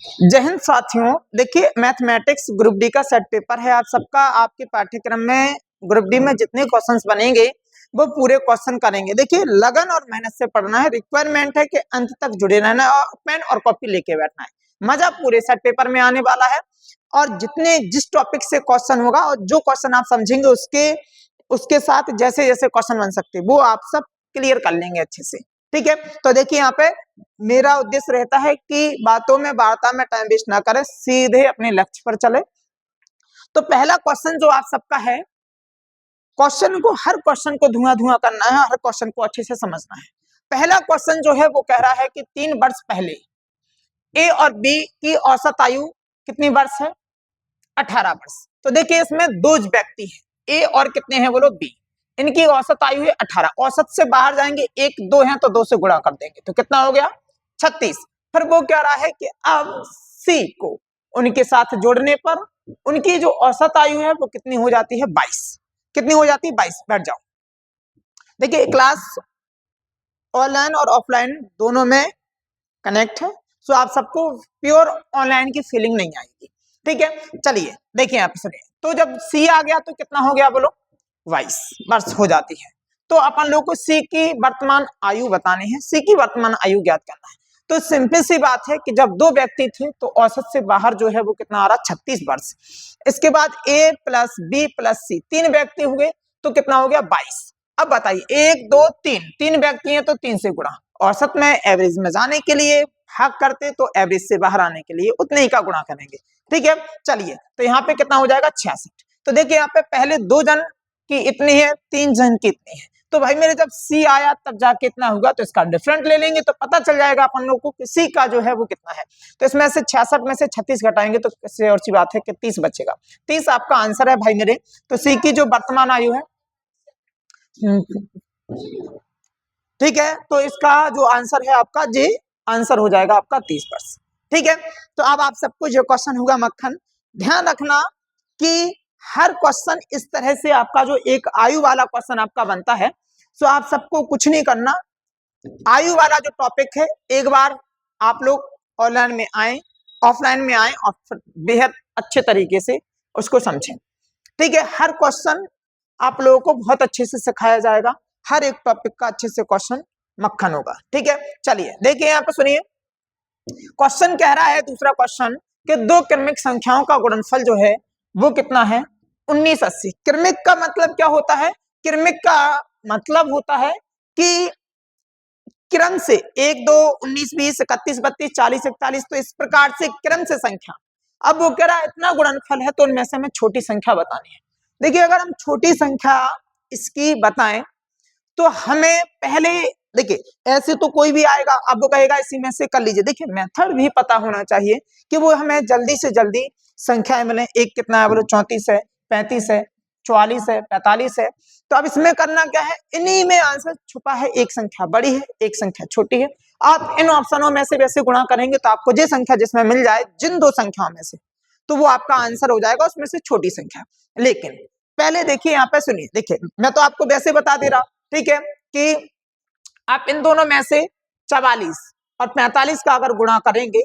जय हिंद साथियों, देखिए मैथमेटिक्स ग्रुप डी का सेट पेपर है आप सबका। आपके पाठ्यक्रम में ग्रुप डी में जितने क्वेश्चंस बनेंगे वो पूरे क्वेश्चन करेंगे। देखिए लगन और मेहनत से पढ़ना है, रिक्वायरमेंट है कि अंत तक जुड़े रहना है और पेन और कॉपी लेके बैठना है। मजा पूरे सेट पेपर में आने वाला है और जिस टॉपिक से क्वेश्चन होगा और जो क्वेश्चन आप समझेंगे उसके साथ जैसे जैसे क्वेश्चन बन सकते हैं वो आप सब क्लियर कर लेंगे अच्छे से। ठीक है, तो देखिए यहाँ पे मेरा उद्देश्य रहता है कि बातों में वार्ता में टाइम वेस्ट ना करें, सीधे अपने लक्ष्य पर चले। तो पहला क्वेश्चन जो आप सबका है, हर क्वेश्चन को धुआं धुआं करना है, हर क्वेश्चन को अच्छे से समझना है। पहला क्वेश्चन जो है वो कह रहा है कि 3 वर्ष पहले ए और बी की औसत आयु कितनी वर्ष है? 18 वर्ष। तो देखिए इसमें दो व्यक्ति हैं, ए और कितने हैं बोलो बी। इनकी औसत आयु है 18। औसत से बाहर जाएंगे, 1 2 हैं तो 2 से गुणा कर देंगे तो कितना हो गया? 36। फिर वो कह रहा है कि अब सी को उनके साथ जोड़ने पर उनकी जो औसत आयु है वो कितनी हो जाती है? 22। कितनी हो जाती है? 22। बैठ जाओ। देखिए क्लास ऑनलाइन और ऑफलाइन दोनों में कनेक्ट है, सो आप सबको प्योर ऑनलाइन की फीलिंग नहीं आएगी। ठीक है, चलिए देखिए आप सुनिए। तो जब सी आ गया तो कितना हो गया बोलो? 22 वर्ष हो जाती है। तो अपन लोग को सी की वर्तमान आयु बतानी है, सी की वर्तमान आयु ज्ञात करना है। तो सिंपल सी बात है कि जब 2 व्यक्ति थे तो औसत से बाहर जो है वो कितना आ रहा? 36 वर्ष। इसके बाद ए प्लस बी प्लस सी 3 व्यक्ति हुए तो कितना हो गया? 22। अब बताइए 1 2 3 व्यक्ति हैं तो 3 से गुणा, औसत में एवरेज में जाने के लिए भाग करते तो एवरेज से बाहर आने के लिए उतने ही का गुणा करेंगे। ठीक है, चलिए तो यहाँ पे कितना हो जाएगा? 66। तो देखिए यहाँ पे पहले 2 जन की इतनी है, 3 जन की इतनी है। तो भाई मेरे जब सी आया तब जाके इतना होगा तो इसका डिफरेंट ले लेंगे तो पता चल जाएगा अपन लोग को कि सी का जो है वो कितना है। तो इसमें से 66 में से 36 घटाएंगे तो इससे और सी बात है कि 30 बचेगा। 30 आपका आंसर है भाई मेरे। तो सी की जो वर्तमान आयु है, ठीक है, तो इसका जो आंसर है आपका जी, आंसर हो जाएगा आपका 30 वर्ष। ठीक है, तो अब आप सबको जो क्वेश्चन होगा मक्खन, ध्यान रखना कि हर क्वेश्चन इस तरह से आपका जो एक आयु वाला क्वेश्चन आपका बनता है। सो आप सबको कुछ नहीं करना, आयु वाला जो टॉपिक है एक बार आप लोग ऑनलाइन में आए, ऑफलाइन में आए और बेहद अच्छे तरीके से उसको समझें। ठीक है, हर क्वेश्चन आप लोगों को बहुत अच्छे से सिखाया जाएगा, हर एक टॉपिक का अच्छे से क्वेश्चन मक्खन होगा। ठीक है, चलिए देखिए यहाँ पे सुनिए। क्वेश्चन कह रहा है, दूसरा क्वेश्चन, कि 2 क्रमिक संख्याओं का गुणनफल जो है वो कितना है? 1980। क्रमिक का मतलब क्या होता है? क्रमिक का मतलब होता है कि क्रम से 1 2 19 20 31 32 40 41, तो इस प्रकार से क्रम से संख्या। अब वो कह रहा है इतना गुणनफल है तो उनमें से हमें छोटी संख्या बतानी है। देखिए अगर हम छोटी संख्या इसकी बताएं तो हमें पहले, देखिए ऐसे तो कोई भी आएगा, अब वो कहेगा इसी में से कर लीजिए। देखिए मेथड भी पता होना चाहिए कि वो हमें जल्दी से जल्दी संख्याएं मिले। एक कितना है बोलो? 34 है, 35 है, 44 है, 45 है। तो अब इसमें करना क्या है? इन्हीं में आंसर छुपा है, एक संख्या बड़ी है एक संख्या छोटी है। आप इन ऑप्शनों में से वैसे गुणा करेंगे तो आपको जो संख्या जिसमें मिल जाए जिन 2 संख्याओं में से, तो वो आपका आंसर हो जाएगा उसमें से छोटी संख्या। लेकिन पहले देखिए यहाँ पे सुनिए, देखिए मैं तो आपको वैसे बता दे रहा, ठीक है, कि आप इन दोनों में से 44 और 45 का अगर गुणा करेंगे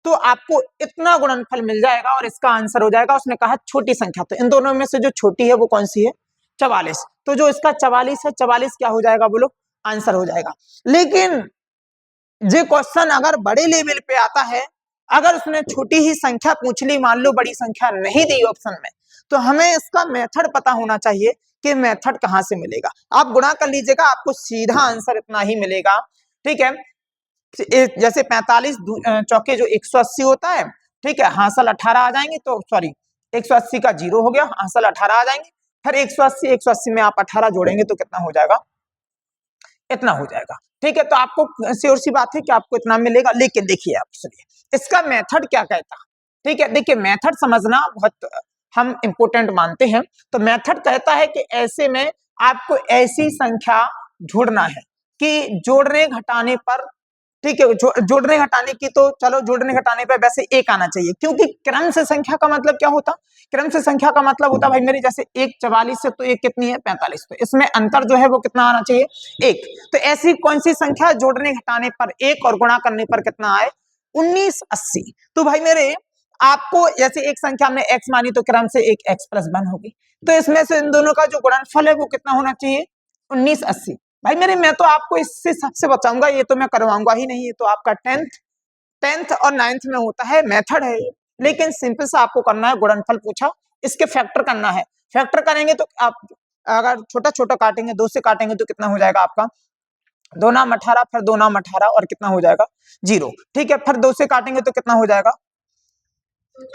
तो आपको इतना गुणनफल मिल जाएगा और इसका आंसर हो जाएगा। उसने कहा छोटी संख्या, तो इन दोनों में से जो छोटी है वो कौन सी है? 44। तो जो इसका 44 है, 44 क्या हो जाएगा बोलो? आंसर हो जाएगा। लेकिन ये क्वेश्चन अगर बड़े लेवल पे आता है, अगर उसने छोटी ही संख्या पूछ ली, मान लो बड़ी संख्या नहीं दी ऑप्शन में, तो हमें इसका मेथड पता होना चाहिए कि मेथड कहां से मिलेगा। आप गुणा कर लीजिएगा, आपको सीधा आंसर इतना ही मिलेगा। ठीक है, जैसे 45 चौके जो 180 होता है, ठीक है, हासिल 18 आ जाएंगे, तो सॉरी 180 का 0 हो गया, हासिल 18 आ जाएंगे। फिर 180 में आप 18 जोड़ेंगे तो कितना हो जाएगा? इतना हो जाएगा। ठीक है, तो आपको श्योर सी बात है कि आपको इतना मिलेगा। लेकिन देखिए आप सुनिए इसका मेथड क्या कहता है। ठीक है, देखिए मेथड समझना बहुत हम इंपोर्टेंट मानते हैं। तो मेथड कहता है कि ऐसे में आपको ऐसी संख्या जोड़ना है कि जोड़ने घटाने पर, ठीक है, जोड़ने घटाने की, तो चलो जोड़ने घटाने पर वैसे 1 आना चाहिए, क्योंकि क्रम से संख्या का मतलब क्या होता? क्रम से संख्या का मतलब होता भाई मेरी, जैसे 1 44 से तो 1 कितनी है? 45। तो इसमें अंतर जो है वो कितना आना चाहिए? 1। तो ऐसी कौन सी संख्या जोड़ने घटाने पर 1 और गुणा करने पर कितना आए? 1980। तो भाई मेरे आपको जैसे एक संख्या हमने x मानी तो क्रम से एक x प्लस 1 होगी, तो इसमें से इन दोनों का जो गुणनफल है वो कितना होना चाहिए 1980। भाई मेरे मैं तो आपको इससे सबसे बचाऊंगा, ये तो मैं करवाऊंगा ही नहीं, ये तो आपका टेंथ और 9th में होता है, मेथड है, लेकिन सिंपल सा आपको करना है, गुणनफल पूछा इसके फैक्टर करना है। फैक्टर करेंगे तो आप अगर छोटा छोटा काटेंगे, 2 से काटेंगे तो कितना हो जाएगा आपका 2 नाम 18, फिर 2 नाम 18 और कितना हो जाएगा 0। ठीक है, फिर 2 से काटेंगे तो कितना हो जाएगा,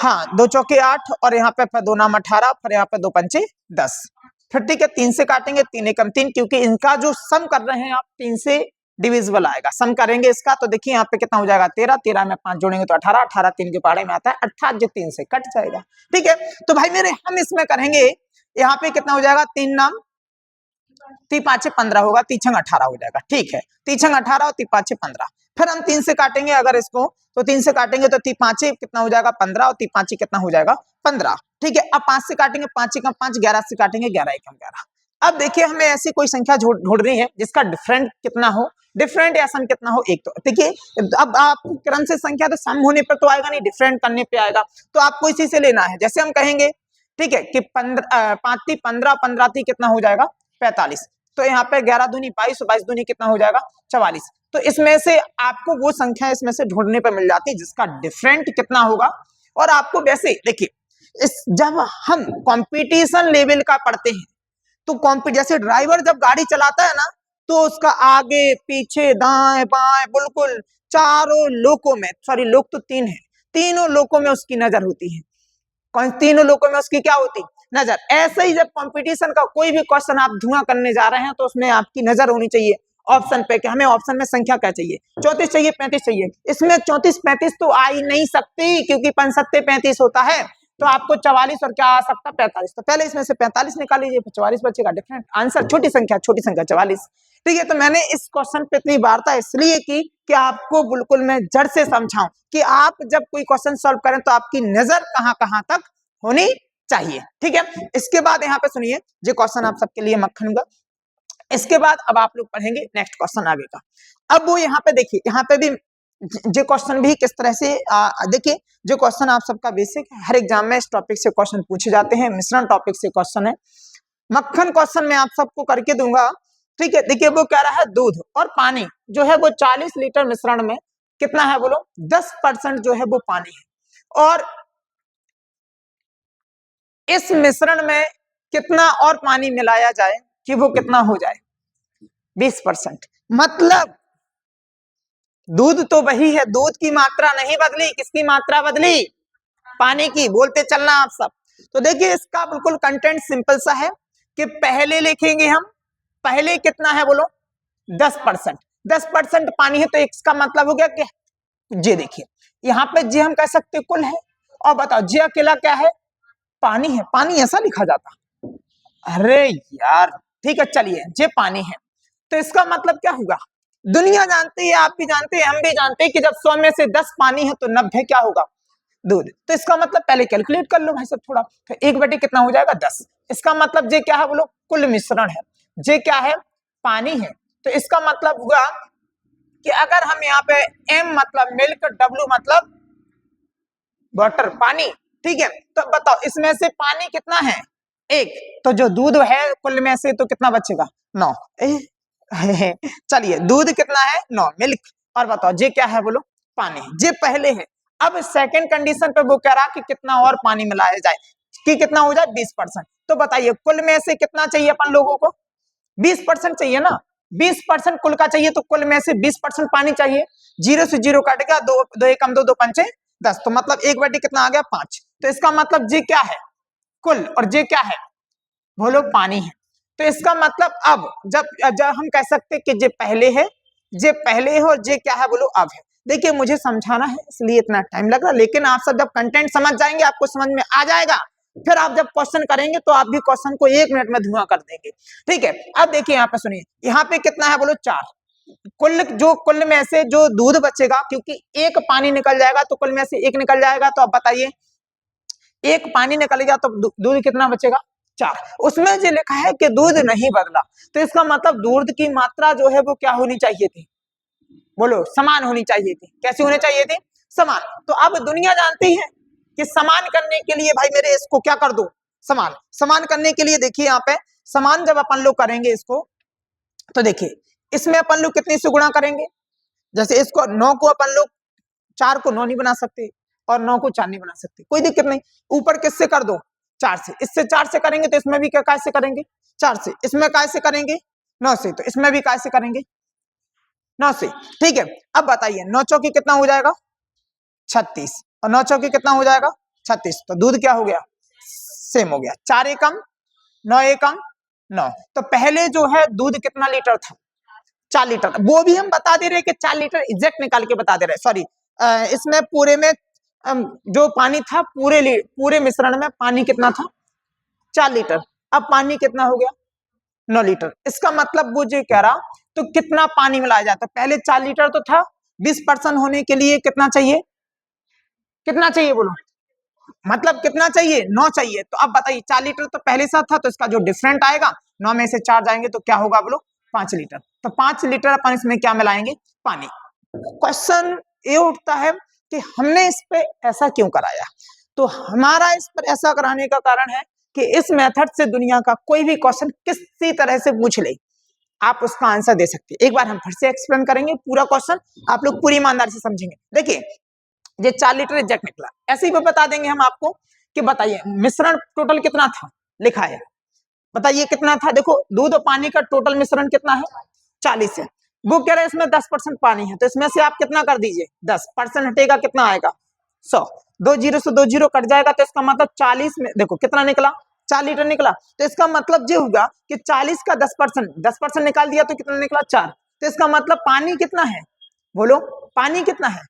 हाँ 2 चौके 8 और यहाँ पे फिर 2 नाम 18, फिर यहाँ पे 2 पंचे 10। फिर ठीक है 3 से काटेंगे, 3 एकम 3, क्योंकि इनका जो सम कर रहे हैं आप 3 से डिविजिबल आएगा, सम करेंगे इसका तो देखिए यहाँ पे कितना हो जाएगा 13, 13 में 5 जोड़ेंगे तो 18, 18 3 के पहाड़े में आता है 18, जो 3 से कट जाएगा। ठीक है, तो भाई मेरे हम इसमें करेंगे, यहाँ पे कितना हो जाएगा 3 नाम 3 5 15 होगा, 3 6 18 हो जाएगा। ठीक है, 3 6 18 और 3 5 15, फिर हम 3 से काटेंगे अगर इसको, तो 3 से काटेंगे तो 3 5 कितना हो जाएगा 15 और 3 5 कितना हो जाएगा 15। ठीक है, अब 5 से काटेंगे, 5 एकम 5, 11 से काटेंगे 11 एकम 11। अब देखिए हमें ऐसी कोई संख्या ढूंढनी है जिसका डिफरेंट कितना हो, डिफरेंट या सम कितना हो एक। तो देखिए अब आप क्रम से संख्या तो सम होने पर तो आएगा नहीं, डिफरेंट करने पे आएगा, तो आपको इसी से लेना है। जैसे हम कहेंगे ठीक है कि 5 15 15 कितना हो जाएगा 45, तो यहाँ पे 11 दूनी 22, 22 दूनी कितना हो जाएगा 44। तो इसमें से आपको वो संख्या इसमें से ढूंढने पर मिल जाती है जिसका डिफरेंट कितना होगा। और आपको वैसे देखिए जब हम कंपटीशन लेवल का पढ़ते हैं तो जैसे ड्राइवर जब गाड़ी चलाता है ना, तो उसका आगे पीछे दाएं बाएं बिल्कुल चारों लोकों में, सॉरी लोक तो 3 है, तीनों लोकों में उसकी नजर होती है। कौन तीनों लोकों में उसकी क्या होती नजर। ऐसे ही जब कंपटीशन का कोई भी क्वेश्चन आप धुआं करने जा रहे हैं तो उसमें आपकी नजर होनी चाहिए ऑप्शन पे कि हमें ऑप्शन में संख्या क्या चाहिए, 34 चाहिए 35 चाहिए। इसमें 34 35 तो आ ही नहीं सकती क्योंकि 5 7 35 होता है, तो आपको 44 और क्या आ सकता 45। तो पहले इसमें से 45 निकाल लीजिए, 44 बचेगा, डिफरेंट आंसर छोटी संख्या 44। ठीक है, तो मैंने इस क्वेश्चन पे इतनी वार्ता इसलिए की कि आपको बिल्कुल मैं जड़ से समझाऊं कि आप जब कोई क्वेश्चन सॉल्व करें तो आपकी नजर कहां कहां तक होनी चाहिए। ठीक है, इसके बाद यहाँ पे सुनिए जो क्वेश्चन आप सबके लिए मक्खन का, इसके बाद अब आप लोग पढ़ेंगे नेक्स्ट क्वेश्चन आगे का। अब वो यहाँ पे देखिए, यहाँ पे भी जो क्वेश्चन भी किस तरह से देखिए, जो क्वेश्चन आप सबका बेसिक हर एग्जाम में इस टॉपिक से क्वेश्चन पूछे जाते हैं, मिश्रण टॉपिक से क्वेश्चन है, मक्खन क्वेश्चन मैं आप सबको करके दूंगा। ठीक है, देखिए वो कह रहा है दूध और पानी जो है वो 40 लीटर मिश्रण में कितना है बोलो 10% जो है वो पानी है, और इस मिश्रण में कितना और पानी मिलाया जाए कि वो कितना हो जाए 20%। मतलब दूध तो वही है, दूध की मात्रा नहीं बदली, किसकी मात्रा बदली पानी की, बोलते चलना आप सब। तो देखिए इसका बिल्कुल कंटेंट सिंपल सा है कि पहले लिखेंगे हम, पहले कितना है बोलो 10%, 10% पानी है, तो इसका मतलब हो गया कि जे देखिए यहाँ पे जे हम कह सकते कुल है, और बताओ जे अकेला क्या है पानी है, पानी ऐसा लिखा जाता, अरे यार ठीक है चलिए जे पानी है, तो इसका मतलब क्या होगा, दुनिया जानती है, आप भी जानते हैं, हम भी जानते हैं कि जब 100 में से 10 पानी है तो 90 क्या होगा दूध। तो इसका मतलब पहले कैलकुलेट कर लो भाई सब थोड़ा, तो 1/10 कितना हो जाएगा 10। इसका मतलब जे क्या है बोलो कुल मिश्रण है, जे क्या है पानी है, तो इसका मतलब हुआ कि अगर हम यहाँ पे M मतलब मिल्क, W मतलब वाटर पानी, ठीक है, तो बताओ इसमें से पानी कितना है 1, तो जो दूध है कुल में से तो कितना बचेगा 9। चलिए दूध कितना है 9 मिल्क, और बताओ जे क्या है बोलो पानी, जे पहले है। अब सेकंड कंडीशन पे वो कह रहा कि कितना और पानी मिलाया जाए कि कितना हो जाए 20%। तो बताइए कुल में से कितना चाहिए अपन लोगों को 20% चाहिए ना, 20% कुल का चाहिए, तो कुल में से 20% पानी चाहिए, 0 से 0 कट गया, 2 2 एकम 2 2 पंचे 10, तो मतलब 1/10 कितना आ गया 5। तो इसका मतलब जे क्या है कुल, और जे क्या है बोलो पानी है। तो इसका मतलब अब जब हम कह सकते हैं कि जे पहले है, जे पहले है, और जे क्या है बोलो अब है। देखिए मुझे समझाना है इसलिए इतना टाइम लग रहा, लेकिन आप सब जब कंटेंट समझ जाएंगे आपको समझ में आ जाएगा, फिर आप जब क्वेश्चन करेंगे तो आप भी क्वेश्चन को 1 मिनट में धुआं कर देंगे। ठीक है, अब देखिए यहाँ पे सुनिए, यहाँ पे कितना है बोलो 4, कुल में से जो दूध बचेगा, क्योंकि 1 पानी निकल जाएगा तो कुल में से 1 निकल जाएगा, तो अब बताइए 1 पानी निकल गया तो दूध कितना बचेगा 4। उसमें जो लिखा है कि दूध नहीं बदला, तो इसका मतलब दूध की मात्रा जो है वो क्या होनी चाहिए थी बोलो समान होनी चाहिए थी। कैसी होनी चाहिए थी समान। तो अब दुनिया जानती है कि समान करने के लिए भाई मेरे इसको क्या कर दो, समान। समान करने के लिए देखिए यहाँ पे समान जब अपन लोग करेंगे इसको, तो देखिए इसमें अपन लोग कितने से गुणा करेंगे, जैसे इसको 9 को अपन लोग 4 को 9 नहीं बना सकते और 9 को 4 नहीं बना सकते, कोई दिक्कत नहीं। ऊपर किससे कर दो, 4 से। इससे 4 से करेंगे तो इसमें भी क्या काय से करेंगे, 4 से। इसमें काय से करेंगे, 9 से। तो इसमें भी काय से करेंगे, 9 से। ठीक है, अब बताइए 9 चौकी कितना हो जाएगा, 36, और 9 चौकी कितना हो जाएगा, 36। तो दूध क्या हो गया, सेम हो गया। 4 एकम 9 एकम 9। तो पहले जो है दूध कितना लीटर था, 4 लीटर। वो भी हम बता दे रहे कि 4 लीटर एग्जैक्ट निकाल के बता दे रहे, सॉरी इसमें पूरे में जो पानी था पूरे मिश्रण में पानी कितना था, 4 लीटर। अब पानी कितना हो गया, 9 लीटर। इसका मतलब वो जो कह रहा तो कितना पानी मिलाया जाता, पहले 4 लीटर तो था, 20% होने के लिए कितना चाहिए, कितना चाहिए बोलो, मतलब कितना चाहिए, 9 चाहिए। तो अब बताइए 4 लीटर तो पहले साथ था, तो इसका जो डिफरेंट आएगा 9 में से 4 जाएंगे तो क्या होगा बोलो, 5 लीटर। तो 5 लीटर अपन इसमें क्या मिलाएंगे, पानी। क्वेश्चन ये उठता है कि हमने इस पे ऐसा क्यों कराया। तो हमारा इस पर ऐसा कराने का कारण है कि इस मेथड से दुनिया का कोई भी क्वेश्चन किसी तरह से पूछ ले, आप उसका आंसर दे सकते हैं। एक बार हम फिर से एक्सप्लेन करेंगे पूरा क्वेश्चन, आप लोग पूरी ईमानदारी से समझेंगे। देखिए ये 4 लीटर एग्जैक्ट निकला, ऐसे ही बता देंगे हम आपको कि बताइए मिश्रण टोटल कितना था, लिखा है, बताइए कितना था। देखो दूध और पानी का टोटल मिश्रण कितना है, 40 है। वो कह रहे हैं इसमें 10% पानी है, तो इसमें से आप कितना कर दीजिए, 10% हटेगा कितना आएगा, 100। 2 जीरो से 2 जीरो कट जाएगा, तो इसका मतलब 40 में देखो कितना निकला, 4 लीटर निकला। तो इसका मतलब ये होगा कि 40 का 10% निकाल दिया तो कितना निकला, 4। तो इसका मतलब पानी कितना है, बोलो पानी कितना है,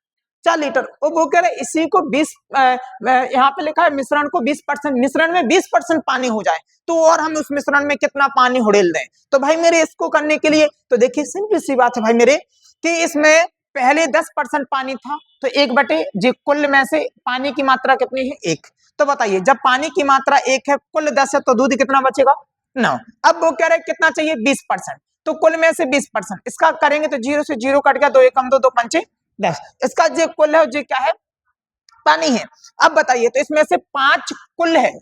4 लीटर। वो कह रहे इसी को 20 यहाँ पे लिखा है मिश्रण को 20%, मिश्रण में 20% पानी हो जाए तो और हम उस मिश्रण में कितना पानी उड़ेल दें। तो भाई मेरे इसको करने के लिए तो देखिए सिंपल सी बात है भाई मेरे कि इसमें पहले 10% पानी था, तो 1 जो कुल में से पानी की मात्रा कितनी है, 1। तो बताइए जब पानी की मात्रा 1 है, कुल 10 है, तो दूध कितना बचेगा, 9। अब वो कह रहे कितना चाहिए, 20%। तो कुल में से 20%, इसका करेंगे तो 0 से 0 कट गया, 2 एकम 2, 2 पंचे 10। इसका जो कुल है जो क्या है, पानी है। अब बताइए तो इसमें से 5 कुल है,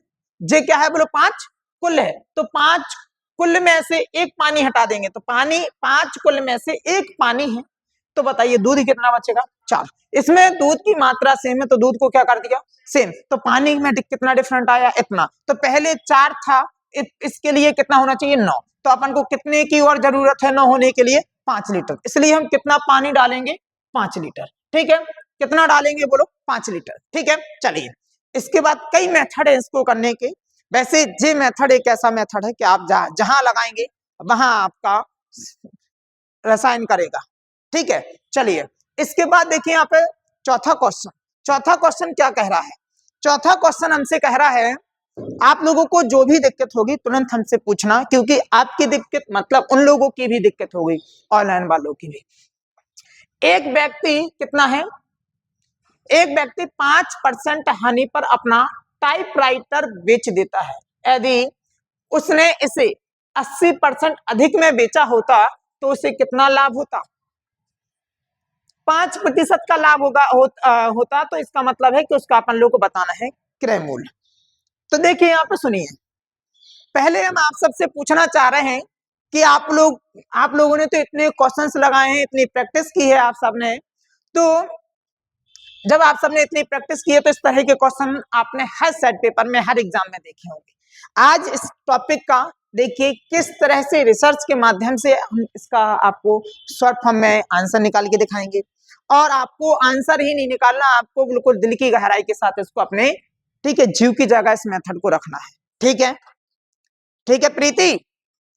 जो क्या है बोलो, 5 कुल है। तो 5 कुल में से 1 पानी हटा देंगे तो पानी 5 कुल में से 1 पानी है। तो बताइए दूध कितना बचेगा, 4। इसमें दूध की मात्रा सेम है तो दूध को क्या कर दिया, सेम। तो पानी में कितना डिफरेंट आया, इतना। तो पहले 4 था, इसके लिए कितना होना चाहिए, 9। तो अपन को कितने की और जरूरत है 9 होने के लिए, 5 लीटर। इसलिए हम कितना पानी डालेंगे, 5 लीटर। ठीक है, कितना डालेंगे बोलो, 5 लीटर। ठीक है, चलिए इसके बाद कई मेथड है इसको करने के। वैसे ये मेथड एक ऐसा मेथड है कि आप जहां लगाएंगे वहां आपका रसायन करेगा। ठीक है, चलिए इसके बाद देखिए यहाँ पे चौथा क्वेश्चन। चौथा क्वेश्चन क्या कह रहा है, चौथा क्वेश्चन हमसे कह रहा है आप लोगों को जो भी दिक्कत होगी तुरंत हमसे पूछना, क्योंकि आपकी दिक्कत मतलब उन लोगों की भी दिक्कत होगी, ऑनलाइन वालों की भी। एक व्यक्ति कितना है, एक व्यक्ति 5% हानि पर अपना टाइपराइटर बेच देता है। यदि उसने इसे 80% अधिक में बेचा होता तो उसे कितना लाभ होता, 5% का लाभ होता। तो इसका मतलब है कि उसका अपन लोग को बताना है क्रय मूल्य। तो देखिए यहाँ पे सुनिए, पहले हम आप सबसे पूछना चाह रहे हैं कि आप लोगों ने तो इतने क्वेश्चंस लगाए हैं, इतनी प्रैक्टिस की है आप सबने, तो जब आप सबने इतनी प्रैक्टिस की है तो इस तरह के क्वेश्चन आपने हर सेट पेपर में, हर एग्जाम में देखे होंगे। आज इस टॉपिक का देखिए किस तरह से रिसर्च के माध्यम से हम इसका आपको शॉर्ट फॉर्म में आंसर निकाल के दिखाएंगे। और आपको आंसर ही नहीं निकालना, आपको बिल्कुल दिल की गहराई के साथ इसको अपने, ठीक है, जीव की जगह इस मेथड को रखना है। ठीक है, ठीक है प्रीति,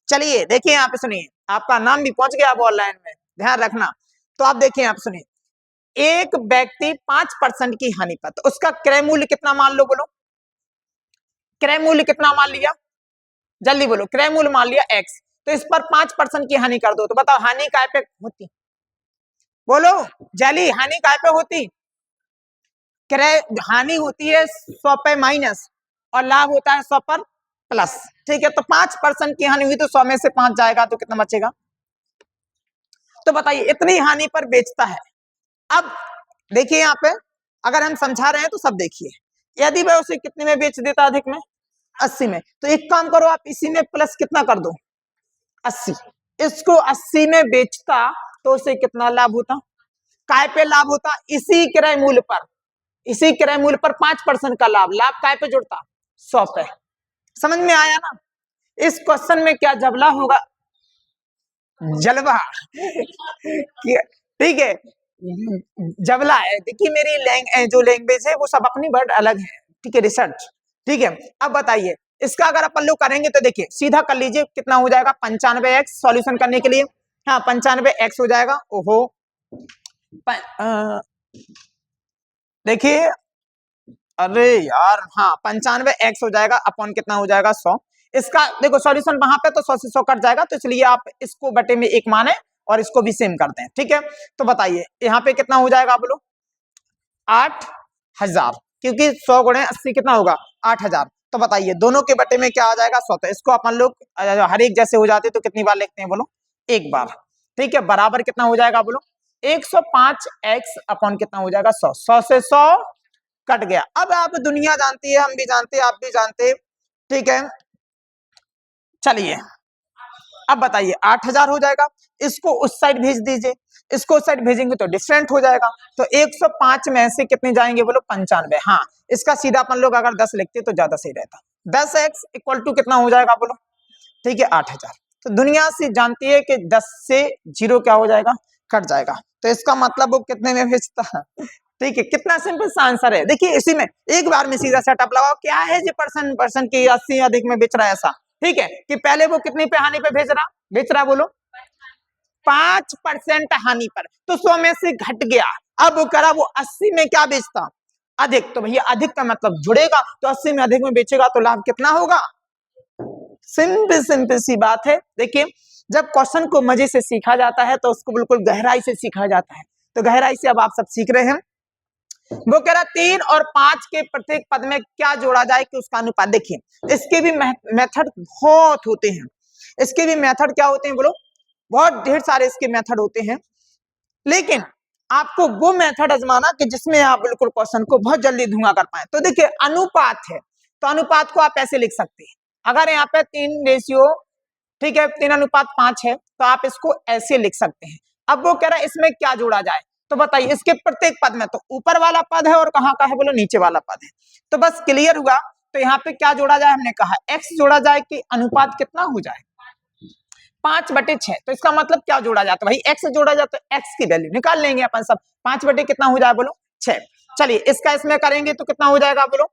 चलिए देखिए यहाँ पे सुनिए, आपका नाम भी पहुंच गया अब ऑनलाइन में, ध्यान रखना। तो आप देखिए यहाँ पे सुनिए, एक व्यक्ति 5% की हानि पर, तो उसका क्रय मूल्य कितना मान लो, बोलो क्रय मूल्य कितना मान लिया, जल्दी बोलो, क्रय मूल्य मान लिया x। तो इस पर 5% की हानि कर दो, तो बताओ हानि काय पे होती, बोलो जल्दी, हानि काय पे होती, क्रय हानि होती है 100 पे माइनस और लाभ होता है 100 पर प्लस। ठीक है, तो 5% की हानि हुई तो 100 में से 5 जाएगा तो कितना बचेगा। तो बताइए इतनी हानि पर बेचता है। अब देखिए यहाँ पे अगर हम समझा रहे हैं तो सब देखिए। यदि वह उसे कितने में बेच देता, अधिक में 80 में, तो एक काम करो आप इसी में प्लस कितना कर दो 80, इसको 80 में बेचता तो उसे कितना लाभ होता, काय पे लाभ होता, इसी क्रय मूल्य पर, इसी क्रय मूल्य पर 5% का लाभ, लाभ काय पे जुड़ता 100 पे। समझ में आया ना। इस क्वेश्चन में क्या जबला होगा, जलवा ठीक है, जबला है। देखिए मेरी जो लैंग्वेज है वो सब अपनी वर्ड अलग है, ठीक है, रिसर्च, ठीक है। अब बताइए इसका अगर अपन लोग करेंगे तो देखिए सीधा कर लीजिए कितना हो जाएगा 95x सॉल्यूशन करने के लिए, हाँ 95x हो जाएगा। ओहो देखिए अरे यार हाँ 95x हो जाएगा अपॉन कितना हो जाएगा 100। इसका देखो सॉल्यूशन वहां पे तो 100 से 100 कट जाएगा, तो इसलिए आप इसको बटे में 1 माने और इसको भी सेम कर दें, ठीक है। तो बताइए यहाँ पे कितना हो जाएगा बोलो 8000, क्योंकि 100 गुणे 80 कितना होगा 8000। तो बताइए दोनों के बटे में क्या आ जाएगा 100, तो इसको अपन लोग हर एक जैसे हो जाते तो कितनी बार लिखते हैं बोलो एक बार, ठीक है। बराबर कितना हो जाएगा बोलो 105x अपॉन कितना हो जाएगा 100, 100 से 100 कट गया। अब आप दुनिया जानती है, हम भी जानते हैं, आप भी जानते हैं, ठीक है। चलिए अब बताइए 8000 हो जाएगा, इसको उस साइड भेज दीजिए, इसको उस साइड भेजेंगे तो डिफरेंट हो जाएगा। तो 105 में से कितने जाएंगे बोलो 95, हाँ इसका सीधा अपन लोग अगर 10 लिखते तो ज्यादा सही रहता। 10x इक्वल टू कितना हो जाएगा बोलो, ठीक है 8000। तो दुनिया से जानती है कि 10 से 0 क्या हो जाएगा कट जाएगा, तो इसका मतलब वो कितने में भेजता है, ठीक है। कितना सिंपल सा आंसर है। देखिए इसी में एक बार में सीधा सेटअप लगाओ, क्या है जी परसेंट की 80 अधिक में बेच रहा है ऐसा, ठीक है, कि पहले वो कितनी पे हानि पे बेच रहा बोलो 5% हानि पर, तो 100 में से घट गया। अब वो करा वो 80 में क्या बेचता अधिक, तो भैया अधिक का मतलब जुड़ेगा, तो 80 में अधिक में बेचेगा तो लाभ कितना होगा। सिंपल सी बात है। देखिए जब क्वेश्चन को मजे से सीखा जाता है तो उसको बिल्कुल गहराई से सीखा जाता है, तो गहराई से अब आप सब सीख रहे हैं। वो कह रहा 3 और 5 के प्रत्येक पद में क्या जोड़ा जाए कि उसका अनुपात। देखिए इसके भी मेथड बहुत होते हैं, इसके भी मेथड क्या होते हैं बोलो, बहुत ढेर सारे इसके मेथड होते हैं, लेकिन आपको वो मेथड आजमाना कि जिसमें आप बिल्कुल क्वेश्चन को बहुत जल्दी धुआं कर पाए। तो देखिए अनुपात है, तो अनुपात को आप ऐसे लिख सकते हैं, अगर यहाँ पे 3 रेशियो, ठीक है 3:5 है, तो आप इसको ऐसे लिख सकते हैं। अब वो कह रहा है इसमें क्या जोड़ा जाए, तो बताइए इसके प्रत्येक पद में, तो ऊपर वाला पद है और कहाँ का है बोलो नीचे वाला पद है, तो बस क्लियर हुआ। तो यहाँ पे क्या जोड़ा जाए, हमने कहा x जोड़ा जाए कि अनुपात कितना हो जाए 5/6, तो इसका मतलब क्या जोड़ा जाता है भाई x जोड़ा जाता है, x की वैल्यू निकाल लेंगे अपन सब, 5 बटे कितना हो जाए बोलो 6। चलिए इसका इसमें करेंगे तो कितना हो जाएगा बोलो,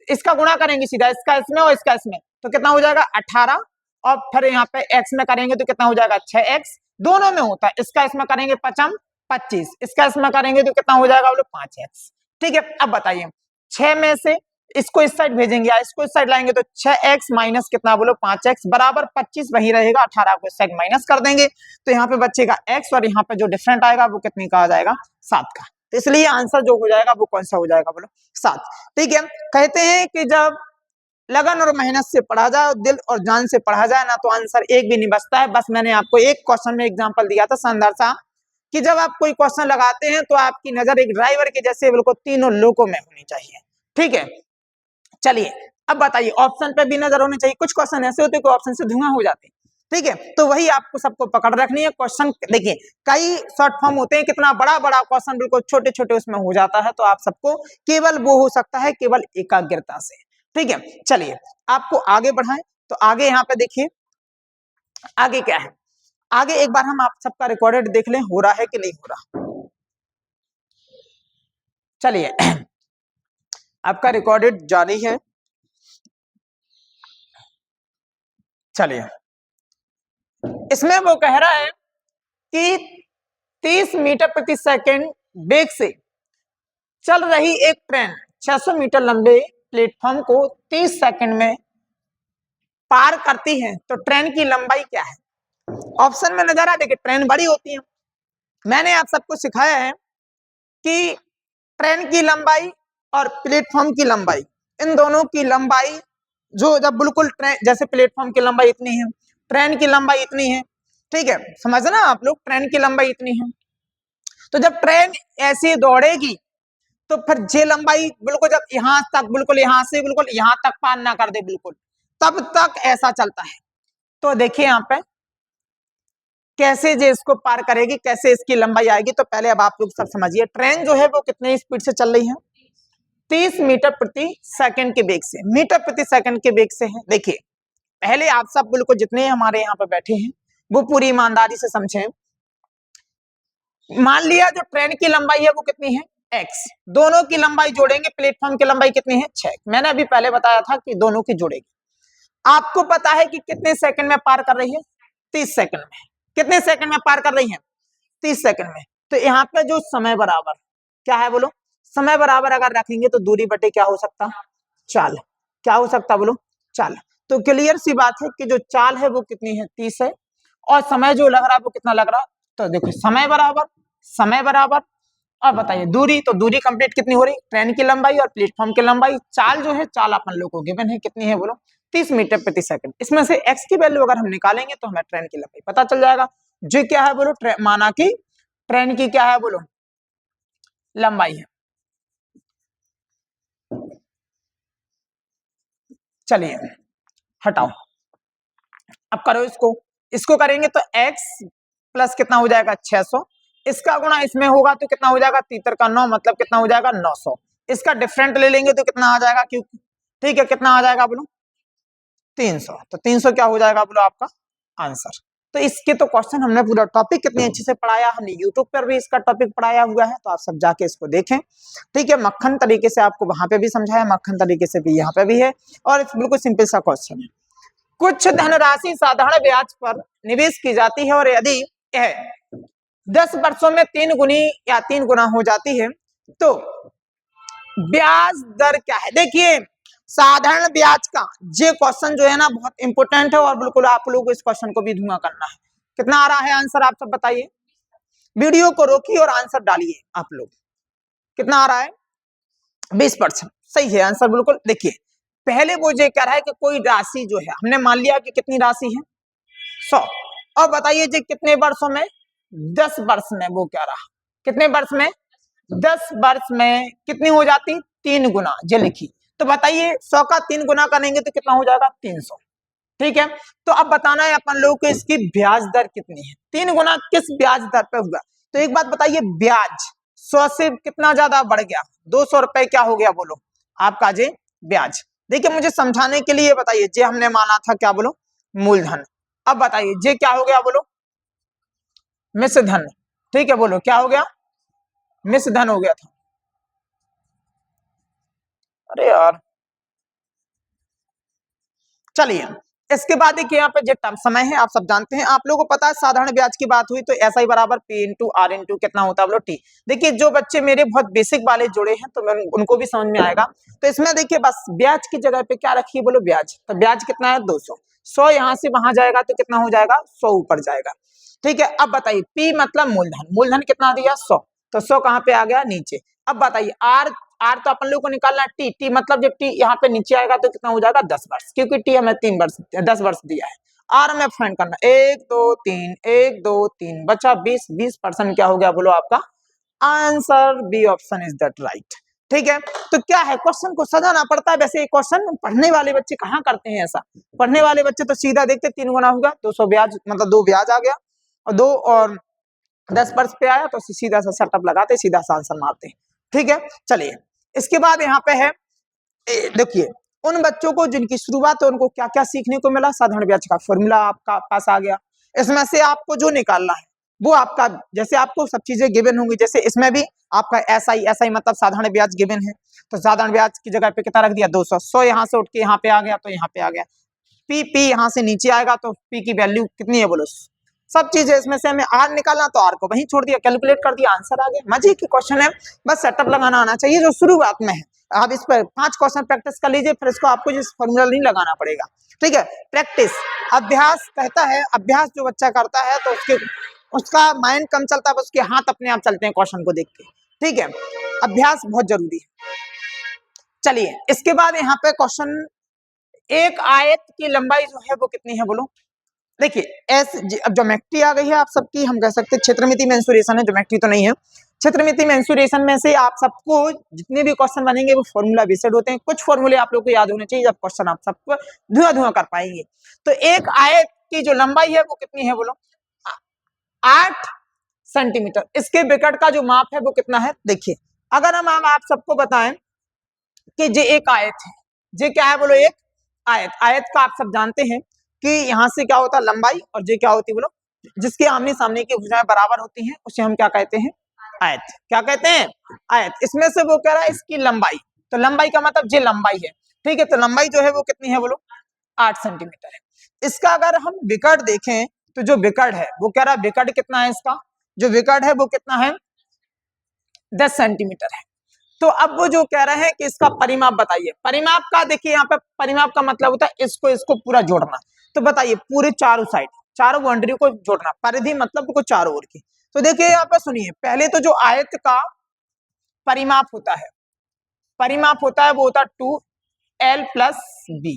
इसका गुणा करेंगे सीधा इसका इसमें और इसका इसमें, तो कितना हो जाएगा 18, और फिर यहाँ पे x में करेंगे तो कितना हो जाएगा 6x, दोनों में होता है, इसका इसमें करेंगे 25, इसका इसमें करेंगे तो कितना हो जाएगा बोलो 5x, ठीक है। अब बताइए 6 में से इसको इस साइड भेजेंगे या इसको इस साइड लाएंगे, तो 6x माइनस कितना बोलो 5x बराबर 25 वही रहेगा, 18 को इस साइड माइनस कर देंगे तो यहाँ पे बचेगा x, और यहाँ पे जो डिफरेंट आएगा वो कितने का आ जाएगा 7 का, तो इसलिए आंसर जो हो जाएगा वो कौन सा हो जाएगा बोलो 7, ठीक है। कहते हैं कि जब लगन और मेहनत से पढ़ा जाए और दिल और जान से पढ़ा जाए ना, तो आंसर एक भी नहीं बचता है। बस मैंने आपको एक क्वेश्चन में एग्जांपल दिया था शानदार सा, कि जब आप कोई क्वेश्चन लगाते हैं तो आपकी नजर एक ड्राइवर के जैसे बिल्कुल तीनों लोगों में होनी चाहिए, ठीक है। चलिए अब बताइए ऑप्शन पे भी नजर होनी चाहिए, कुछ क्वेश्चन ऐसे होते हैं कि ऑप्शन से धुआं हो जाते हैं, ठीक है, तो वही आपको सबको पकड़ रखनी है। क्वेश्चन देखिए कई शॉर्ट फॉर्म होते हैं, कितना बड़ा बड़ा क्वेश्चन बिल्कुल छोटे छोटे उसमें हो जाता है, तो आप सबको केवल वो हो सकता है केवल एकाग्रता से, ठीक है। चलिए आपको आगे बढ़ाएं, तो आगे यहाँ पे देखिए आगे क्या है, आगे एक बार हम आप सबका रिकॉर्डेड देख लें हो रहा है कि नहीं हो रहा। चलिए आपका रिकॉर्डेड जारी है, चलिए इसमें वो कह रहा है कि 30 मीटर प्रति सेकंड वेग से चल रही एक ट्रेन 600 मीटर लंबे प्लेटफॉर्म को 30 सेकंड में पार करती है, तो ट्रेन की लंबाई क्या है। ऑप्शन में नजर आ देखिए ट्रेन बड़ी होती है, मैंने आप सबको सिखाया है कि ट्रेन की लंबाई और प्लेटफॉर्म की लंबाई, इन दोनों की लंबाई जो जब बिल्कुल ट्रेन जैसे प्लेटफॉर्म की लंबाई इतनी है, ट्रेन की लंबाई इतनी है, ठीक है, समझना आप लोग ट्रेन की लंबाई इतनी है, तो जब ट्रेन ऐसी दौड़ेगी तो फिर जे लंबाई बिल्कुल जब यहां तक बिल्कुल यहां से बिल्कुल यहां तक पार ना कर दे बिल्कुल, तब तक ऐसा चलता है। तो देखिए यहाँ पे कैसे जे इसको पार करेगी, कैसे इसकी लंबाई आएगी। तो पहले अब आप लोग सब समझिए, ट्रेन जो है वो कितने स्पीड से चल रही है, 30 मीटर प्रति सेकंड के वेग से, मीटर प्रति सेकंड के वेग से है। देखिए पहले आप सब बिल्कुल जितने हमारे यहाँ पे बैठे हैं वो पूरी ईमानदारी से समझें। मान लिया जो ट्रेन की लंबाई है वो कितनी है, x, दोनों की लंबाई जोड़ेंगे, प्लेटफॉर्म की लंबाई कितनी है 6। मैंने अभी पहले बताया था कि दोनों की जोड़ेगी। आपको पता है कि कितने सेकंड में पार कर रही है, 30 सेकंड में। कितने सेकंड में पार कर रही है, 30 सेकंड में। तो यहाँ पे जो समय बराबर क्या है बोलो, समय बराबर अगर रखेंगे तो दूरी बटे क्या हो सकता, चाल। क्या हो सकता बोलो, चाल। तो क्लियर सी बात है कि जो चाल है वो कितनी है, 30 है, और समय जो लग रहा है वो कितना लग रहा। तो देखो समय बराबर, समय बराबर, और बताइए दूरी, तो दूरी कंप्लीट कितनी हो रही, ट्रेन की लंबाई और प्लेटफॉर्म की लंबाई। चाल जो है, चाल अपन लोग को गिवन है कितनी है बोलो, 30 मीटर प्रति सेकंड। इसमें से x की वैल्यू अगर हम निकालेंगे तो हमें ट्रेन की लंबाई पता चल जाएगा। जो क्या है बोलो, माना कि ट्रेन की क्या है बोलो, लंबाई है। चलिए हटाओ, अब करो इसको, इसको करेंगे तो x प्लस कितना हो जाएगा 600, इसका गुणा इसमें होगा तो कितना हो जाएगा, 3 का 9, मतलब कितना हो जाएगा 900। इसका डिफरेंट ले लेंगे तो कितना आ जाएगा, क्योंकि ठीक है कितना आ जाएगा बोलो 300। तो 300 क्या हो जाएगा बोलो आपका आंसर। तो इसके तो क्वेश्चन हमने पूरा टॉपिक कितने अच्छे से पढ़ाया, हमने यूट्यूब पर भी इसका टॉपिक पढ़ाया हुआ है, तो आप सब जाके इसको देखें। ठीक है, मक्खन तरीके से आपको वहां पे भी समझाया, मक्खन तरीके से भी यहाँ पे भी है, और बिल्कुल सिंपल सा क्वेश्चन है। कुछ धनराशि साधारण ब्याज पर निवेश की जाती है और यदि यह 10 वर्षों में 3 गुनी या 3 गुना हो जाती है तो ब्याज दर क्या है। देखिए साधारण ब्याज का ये क्वेश्चन जो है ना बहुत इंपोर्टेंट है, और बिल्कुल आप लोग इस क्वेश्चन को भी धुआं करना है। कितना आ रहा है आंसर आप सब बताइए, वीडियो को रोकिए और आंसर डालिए आप लोग। कितना आ रहा है, 20%। सही है आंसर बिल्कुल। देखिए पहले वो ये कह रहा है कि कोई राशि जो है, हमने मान लिया कि कितनी राशि है 100, और बताइए जी कितने वर्षों में, 10 वर्ष में। वो कह रहा कितने वर्ष में, 10 वर्ष में कितनी हो जाती, 3 गुना। ये लिखी, तो बताइए 100 का 3 गुना करेंगे तो कितना हो जाएगा 300। ठीक है, तो अब बताना है अपन लोगों को इसकी ब्याज दर कितनी है, 3 गुना किस ब्याज दर पे हुआ। तो एक बात बताइए, ब्याज 100 से कितना ज्यादा बढ़ गया, 200 रुपए क्या हो गया बोलो आपका जे ब्याज। देखिए मुझे समझाने के लिए बताइए, जे हमने माना था क्या बोलो मूलधन, अब बताइए जे क्या हो गया बोलो मिश्र धन। ठीक है बोलो क्या हो गया, मिश्र धन हो गया था। अरे यार चलिए, इसके बाद देखिए यहाँ पे जो टर्म समय है आप सब जानते हैं, आप लोगों को पता है साधारण ब्याज की बात हुई तो ऐसा ही बराबर P इंटू आर इंटू कितना होता है बोलो T। देखिए जो बच्चे मेरे बहुत बेसिक वाले जुड़े हैं तो मैं उनको भी समझ में आएगा। तो इसमें देखिए बस ब्याज की जगह पे क्या रखिए बोलो ब्याज, तो ब्याज कितना है 200। 100 यहाँ से वहां जाएगा तो कितना हो जाएगा 100 ऊपर जाएगा। ठीक है, अब बताइए P मतलब मूलधन, मूलधन कितना दिया 100, तो 100 कहाँ पे आ गया नीचे। अब बताइए आर, आर तो अपन लोग को निकालना है टी, टी मतलब जब टी यहाँ पे नीचे आएगा तो कितना हो जाएगा 10 वर्ष, क्योंकि टी हमें 3 वर्ष 10 वर्ष दिया है। आर में फाइंड करना 1 2 3 1 2 3 बचा 20, 20% क्या हो गया बोलो आपका answer. B option is that right. ठीक है, तो क्या है क्वेश्चन को सजाना पड़ता है। वैसे क्वेश्चन पढ़ने वाले बच्चे कहाँ करते हैं ऐसा, पढ़ने वाले बच्चे तो सीधा देखते 3 गुना होगा 200 ब्याज मतलब 2 ब्याज आ गया और 2 और 10 वर्ष पे आया तो सीधा सा सेटअप लगाते सीधा सा आंसर मारते। ठीक है, चलिए इसके बाद यहाँ पे है देखिए उन बच्चों को जिनकी शुरुआत है उनको क्या क्या सीखने को मिला, साधारण ब्याज का फॉर्मूला आपका पास आ गया। इसमें से आपको जो निकालना है वो आपका, जैसे आपको सब चीजें गिवन होंगी, जैसे इसमें भी आपका एसआई, एसआई मतलब साधारण ब्याज गिवन है, तो साधारण ब्याज की जगह पे कितना रख दिया 200। 100 यहाँ से उठ के यहाँ पे आ गया तो यहाँ पे आ गया। पी, पी यहाँ से नीचे आएगा तो पी की वैल्यू कितनी है बोलो सब चीजें, इसमें से हमें आर निकालना तो आर को वहीं छोड़ दिया, कैलकुलेट कर दिया, आंसर आ गया। मजे की क्वेश्चन है, बस सेटअप लगाना आना चाहिए जो शुरुआत में है। आप इस पर 5 क्वेश्चन प्रैक्टिस कर लीजिए, फिर इसको आपको जिस फॉर्मूला नहीं लगाना पड़ेगा। ठीक है, प्रैक्टिस अभ्यास कहता है, अभ्यास जो बच्चा करता है तो उसका माइंड कम चलता है, उसके हाथ अपने आप चलते हैं क्वेश्चन को देख के। ठीक है, अभ्यास बहुत जरूरी है। चलिए इसके बाद यहाँ पे क्वेश्चन, एक आयत की लंबाई जो है वो कितनी है बोलो। देखिए एस अब ज्योमेट्री आ गई है आप सबकी, हम कह सकते हैं क्षेत्रमिति मेंसुरेशन है, ज्योमेट्री तो नहीं है, क्षेत्रमिति मेंसुरेशन में से आप सबको जितने भी क्वेश्चन बनेंगे वो फॉर्मूला बेस्ड होते हैं। कुछ फॉर्मूले आप लोग को याद होने चाहिए, जब क्वेश्चन आप सबको धुआं कर पाएंगे। तो एक आयत की जो लंबाई है वो कितनी है बोलो, 8 सेंटीमीटर। इसके विकट का जो माप है वो कितना है, देखिए अगर हम आप सबको बताएं कि ये एक आयत है, ये क्या है बोलो, एक आयत। आयत का आप सब जानते हैं कि यहाँ से क्या होता है लंबाई, और ये क्या होती है बोलो, जिसके आमने सामने की भुजाएं बराबर होती हैं उसे हम क्या कहते हैं, आयत। क्या कहते हैं, आयत। इसमें से वो कह रहा है इसकी लंबाई, तो लंबाई का मतलब ये लंबाई है, ठीक है। तो लंबाई जो है वो कितनी है बोलो, 8 सेंटीमीटर है। इसका अगर हम विकट देखें तो जो विकट है वो कह रहा है विकट कितना है, इसका जो विकट है वो कितना है, 10 सेंटीमीटर है। तो अब वो जो कह रहे हैं कि इसका परिमाप बताइए। परिमाप का देखिए यहाँ पे परिमाप का मतलब होता है इसको इसको पूरा जोड़ना। तो बताइए पूरे चारों साइड, चारों बाउंड्री को जोड़ना, परिधि मतलब को चारों ओर की। तो देखिए यहाँ पे सुनिए, पहले तो जो आयत का परिमाप होता है, परिमाप होता है वो होता है 2l + b।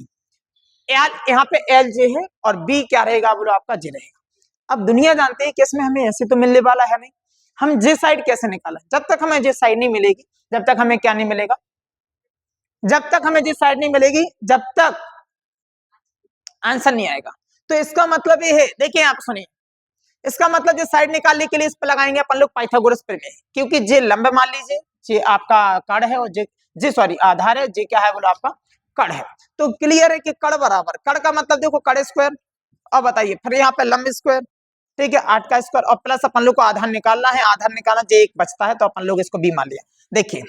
एल यहाँ पे एल जे है और बी क्या रहेगा बोलो, आपका जे रहेगा। अब दुनिया जानते हैं कि इसमें हमें ऐसे तो मिलने वाला है नहीं, हम जे साइड कैसे निकालें। जब तक हमें जे साइड नहीं मिलेगी, जब तक हमें क्या नहीं मिलेगा, जब तक हमें जे साइड नहीं मिलेगी, जब तक आंसर नहीं आएगा। तो इसका मतलब ये है, देखिए आप सुनिए, इसका मतलब जो साइड निकालने के लिए इस पर लगाएंगे अपन लोग पाइथागोरस प्रमेय, क्योंकि जे लंब मान लीजिए, जे आपका कड़ है और जे सॉरी आधार है, जे क्या है बोलो आपका कड़ है। तो क्लियर है कि कड़ बराबर, कड़ का मतलब देखो कड़ स्क्वायर। अब बताइए फिर यहाँ पे लंब स्क्वायर, ठीक है, 8 का स्क्वायर, और प्लस अपन लोग को आधार निकालना है, आधार निकालना जो एक बचता है तो अपन लोग इसको बी मान लिया। देखिए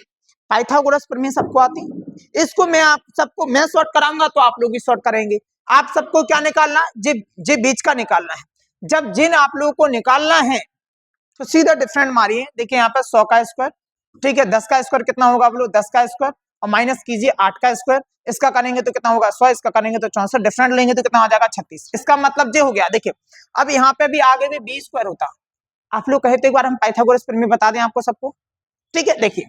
पाइथागोरस प्रमेय सबको आती है, इसको मैं आप सबको मैं शॉर्ट कराऊंगा तो आप लोग भी शॉर्ट करेंगे। आप सबको क्या निकालना, जे बीच का निकालना है। जब जिन आप लोगों को निकालना है तो सीधा डिफरेंट मारिए। देखिए यहाँ पे 100 का स्क्वायर, ठीक है, 10 का स्क्वायर कितना होगा बोलो, 10 का स्क्वायर, और माइनस कीजिए 8 का स्क्वायर, इसका करेंगे तो कितना होगा 100, इसका करेंगे तो 64, डिफरेंट लेंगे तो कितना हो जाएगा 36। इसका मतलब ये हो गया। देखिए अब यहाँ पे भी आगे भी बी स्क्वायर होता, आप लोग कहे तो एक बार हम पाइथागोरस प्रमेय बता दें आपको सबको, ठीक है। देखिए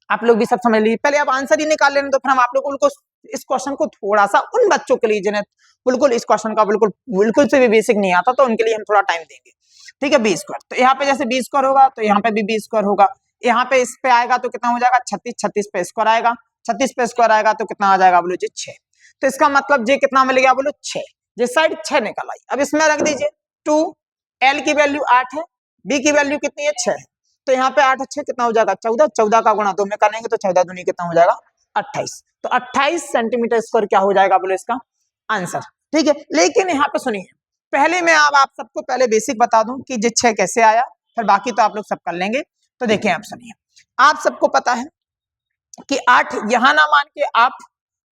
आप लोग भी सब समझ लीजिए, पहले आप आंसर ही निकाल लेना, तो फिर हम आप लोगों को इस क्वेश्चन को थोड़ा सा उन बच्चों के लिए जिन्हें बिल्कुल इस क्वेश्चन का बिल्कुल से भी बेसिक नहीं आता, तो उनके लिए हम थोड़ा टाइम देंगे, ठीक है। बी स्क्वायर, तो यहाँ पे जैसे बी स्क्वायर होगा तो यहाँ पे भी बी स्क्वायर होगा, यहाँ पे इस पे आएगा तो कितना हो जाएगा 36, 36 पे स्क्वायर आएगा, 36 पे स्क्वायर आएगा तो कितना आ जाएगा बोलो जी 6। तो इसका मतलब जे कितना मिलेगा बोलो 6, जिस साइड 6 निकल आई। अब इसमें रख दीजिए 2, एल की वैल्यू 8 है, बी की वैल्यू कितनी है 6 है, तो यहाँ पे 8 अच्छे कितना हो जाएगा 14, 14 का गुणा 2 में करेंगे तो 14 दूनी कितना हो जाएगा 28। तो 28 सेंटीमीटर स्क्वायर क्या हो जाएगा बोलो इसका आंसर, ठीक है। लेकिन यहाँ पे सुनिए, पहले मैं अब आप सबको पहले बेसिक बता दूं कि जे 6 कैसे आया, फिर बाकी तो आप लोग सब कर लेंगे। तो देखिए आप सुनिए, आप सबको पता है कि 8 यहां ना मान के आप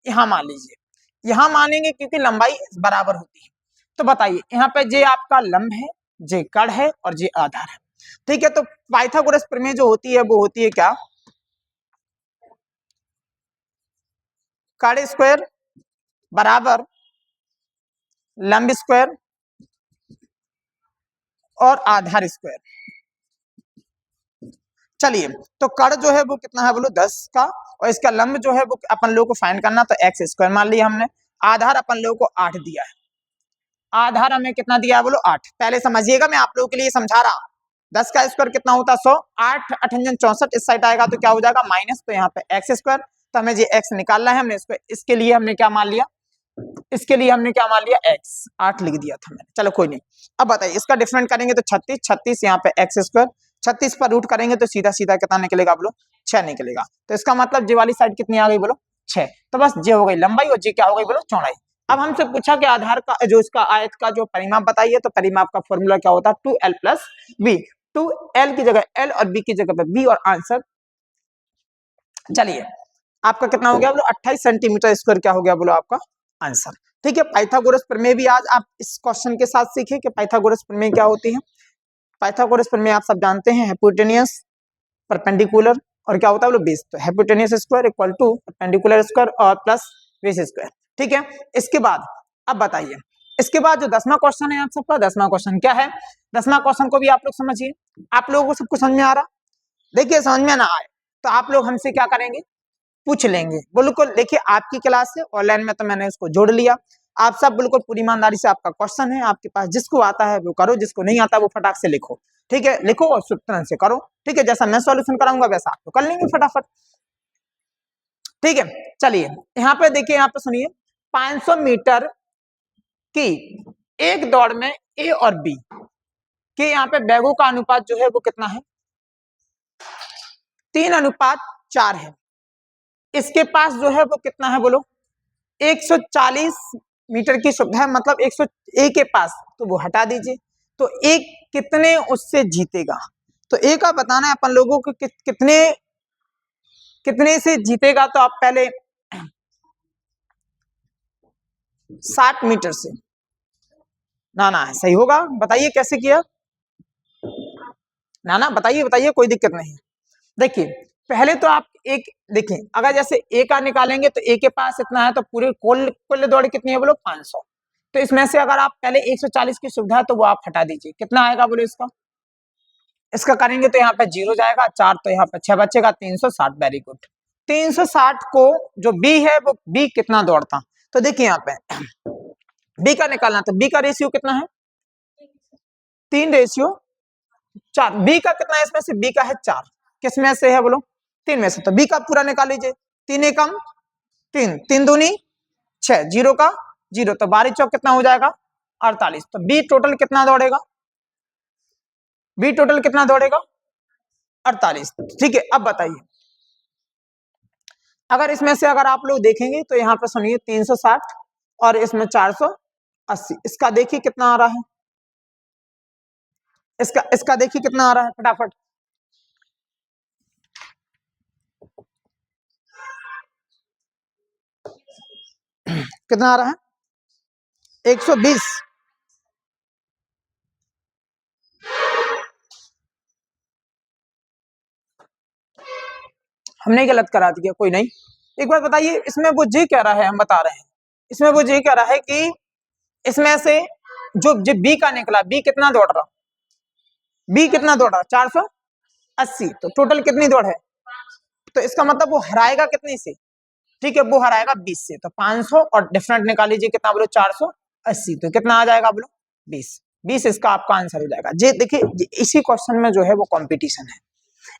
यहां मान लीजिए, यहां मानेंगे क्योंकि लंबाई बराबर होती है। तो बताइए यहाँ पे जे आपका लंब है, जे कड़ है और जे आधार है, ठीक है। तो पाइथागोरस प्रमेय जो होती है वो होती है क्या, कड़ स्क्वायर बराबर लंब स्क्वायर और आधार स्क्वायर। चलिए तो कड़ जो है वो कितना है बोलो 10 का, और इसका लंब जो है वो अपन लोगों को फाइंड करना, तो एक्स स्क्वायर मान लिया हमने। आधार अपन लोगों को 8 दिया है, आधार हमें कितना दिया है बोलो 8। पहले समझिएगा, मैं आप लोगों के लिए समझा रहा। 10 का स्क्वायर कितना होता है 100, 8 8 64, इस साइड आएगा तो क्या हो जाएगा माइनस, तो यहाँ पे एक्स स्क्वायर। तो हमें ये एक्स निकालना है, हमने इसको इसके लिए हमने क्या मान लिया, इसके लिए हमने क्या मान लिया एक्स, 8 लिख दिया था मैंने, चलो कोई नहीं। अब बताइए इसका डिफरेंट करेंगे तो 36, 36 यहाँ पे एक्स स्क्वायर, 36 पर रूट करेंगे तो सीधा सीधा कितना निकलेगा बोलो 6 निकलेगा। तो इसका मतलब जे वाली साइड कितनी आ गई बोलो 6। तो बस जे हो गई लंबाई और जे क्या हो गई बोलो चौड़ाई। अब हमसे पूछा कि आधार का जो इसका आयत का जो परिमाप बताइए, तो परिमाप का फॉर्मूला क्या होता है 2l + b। 2l की जगह l और b की जगह पे b, और आंसर चलिए आपका कितना हो गया बोलो 28 सेंटीमीटर स्क्वायर क्या हो गया बोलो आपका आंसर, ठीक है। पाइथागोरस प्रमेय भी आज आप इस क्वेश्चन के साथ सीखे कि पाइथागोरस प्रमेय क्या होती है। पाइथागोरस प्रमेय आप सब जानते हैं, हाइपोटेन्यूस, परपेंडिकुलर और क्या होता है बोलो बेस। तो hypotenuse square equal to perpendicular square और प्लस बेस स्क्वायर, ठीक है। इसके बाद अब बताइए, इसके बाद जो 10वां क्वेश्चन है आप सबका, 10वां क्वेश्चन क्या है, 10वां क्वेश्चन को भी आप लोग समझिए। आप लोगों को सब कुछ समझ में आ रहा, देखिए समझ में ना आए तो आप लोग हमसे क्या करेंगे पूछ लेंगे, बिल्कुल। देखिए आपकी क्लास है ऑनलाइन में, तो मैंने इसको जोड़ लिया। आप सब बिल्कुल पूरी ईमानदारी से, आपका क्वेश्चन है, आपके पास जिसको आता है वो करो, जिसको नहीं आता वो फटाक से लिखो, ठीक है, लिखो और तुरंत से करो, ठीक है, जैसा मैं सॉल्यूशन कराऊंगा वैसा आप तो कर लेंगे फटाफट, ठीक है। चलिए यहाँ पे देखिए, यहाँ पे सुनिए, 500 मीटर की एक दौड़ में ए और बी के यहाँ पे बैगों का अनुपात जो है वो कितना है, 3:4 है। इसके पास जो है वो कितना है बोलो, 140 मीटर की सुविधा है, मतलब 100 ए के पास, तो वो हटा दीजिए, तो ए कितने उससे जीतेगा, तो ए का बताना है अपन लोगों को कितने कितने से जीतेगा, तो आप पहले 60 मीटर से, ना सही होगा, बताइए कैसे किया, ना बताइए बताइए, कोई दिक्कत नहीं। देखिए पहले तो आप एक देखिए, अगर जैसे ए का निकालेंगे तो ए के पास इतना है, तो पूरे कुल दौड़ कितनी है बोलो 500, तो इसमें से अगर आप पहले 140 की सुविधा है तो वो आप हटा दीजिए, कितना आएगा बोलो इसका करेंगे तो यहाँ पे 0 जाएगा, 4 तो यहाँ पे 6 बचेगा, 360, वेरी गुड। 360 को जो बी है वो बी कितना दौड़ता, तो देखिए यहाँ पे बी का निकालना, तो बी का रेशियो कितना है, 3:4, बी का कितना है इसमें से, बी का है 4, किस में से है बोलो 3 में से, तो बी का पूरा निकाल लीजिए, 3 एकम 3, 3 दूनी 6, 0 का 0, तो 12 चौक कितना हो जाएगा 48, तो बी टोटल कितना दौड़ेगा, बी टोटल कितना दौड़ेगा 48, ठीक है। अब बताइए अगर इसमें से अगर आप लोग देखेंगे तो यहाँ पे सुनिए 360 और इसमें 480, इसका देखिए कितना आ रहा है, इसका देखिए कितना आ रहा है फटाफट, कितना आ रहा है 120, हमने गलत करा दिया, कोई नहीं, एक बार बताइए, इसमें वो जी कह रहा है, हम बता रहे हैं, इसमें वो जी कह रहा है कि इसमें से जो बी का निकला, बी कितना दौड़ रहा, बी कितना दौड़ रहा 480, तो टोटल कितनी दौड़ है, तो इसका मतलब वो हराएगा कितने से, ठीक है, वो हराएगा 20 से, तो 500 और डिफरेंट निकाल लीजिए कितना बोलो 480, तो कितना आ जाएगा बोलो 20 इसका आपका आंसर हो जाएगा। जी देखिए इसी क्वेश्चन में जो है वो कंपटीशन है,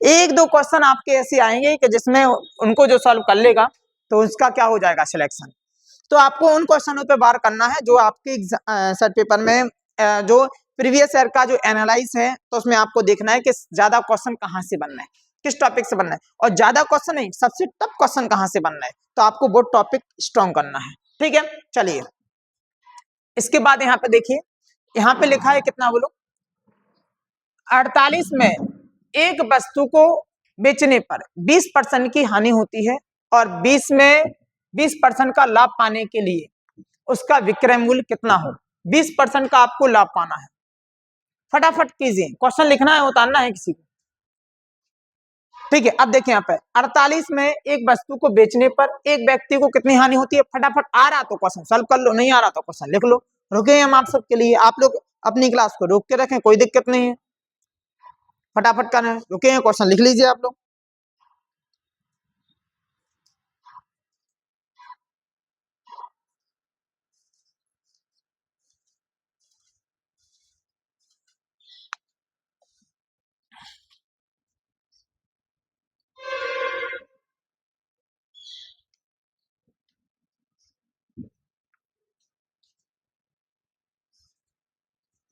एक दो क्वेश्चन आपके ऐसे आएंगे कि जिसमें उनको जो सॉल्व कर लेगा तो उसका क्या हो जाएगा सिलेक्शन, तो आपको उन क्वेश्चनों पे बार करना है जो आपके सेट पेपर में जो प्रीवियस ईयर का जो एनालाइज है, तो उसमें आपको देखना है कि ज्यादा क्वेश्चन कहाँ से बनना है, किस टॉपिक से बनना है, और ज्यादा क्वेश्चन नहीं, सबसे टफ क्वेश्चन कहाँ से बनना है, तो आपको वो टॉपिक स्ट्रॉन्ग करना है, ठीक है। चलिए इसके बाद यहाँ पे देखिए, यहाँ पे लिखा है कितना बोलो, 48 में एक वस्तु को बेचने पर 20% की हानि होती है और 20% का लाभ पाने के लिए उसका विक्रय मूल्य कितना हो, 20% का आपको लाभ पाना है, फटाफट कीजिए, क्वेश्चन लिखना है, उतारना है किसी को, ठीक है। अब देखिए यहाँ पे 48 में एक वस्तु को बेचने पर एक व्यक्ति को कितनी हानि होती है, फटाफट आ रहा तो क्वेश्चन सॉल्व कर लो, नहीं आ रहा तो क्वेश्चन लिख लो, रुके हम आप सबके लिए, आप लोग अपनी क्लास को रोक के रखें, कोई दिक्कत नहीं है, फटाफट करना है, रुके हैं, क्वेश्चन लिख लीजिए आप लोग।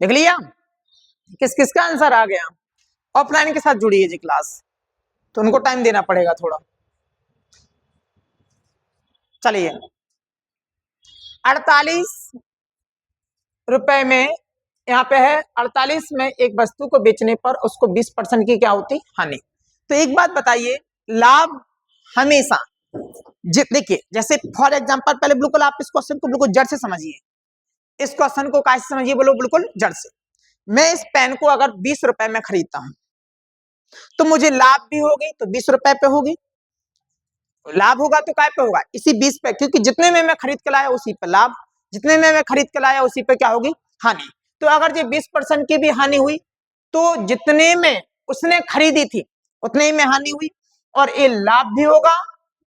लिख लिया, किस किस का आंसर आ गया, ऑफलाइन के साथ जुड़िए जी क्लास, तो उनको टाइम देना पड़ेगा थोड़ा। चलिए 48 रुपए में यहाँ पे है, 48 में एक वस्तु को बेचने पर उसको 20% की क्या होती हानि, तो एक बात बताइए, लाभ हमेशा देखिए, जैसे फॉर एग्जांपल पहले बिल्कुल आप इस क्वेश्चन को बिल्कुल जड़ से समझिए, इस क्वेश्चन को कैसे समझिए बोलो, बिल्कुल जड़ से, मैं इस पेन को अगर 20 रुपए में खरीदता हूं तो मुझे लाभ भी होगी, तो 20 रुपए पे होगी, लाभ होगा तो काय पे होगा, इसी 20 पे, क्योंकि जितने में मैं खरीद के लाया उसी पे लाभ, जितने में मैं खरीद के लाया उसी पे क्या होगी हानि, तो अगर ये 20% की भी हानि हुई तो जितने में उसने खरीदी थी उतने में हानि हुई, और ये लाभ भी होगा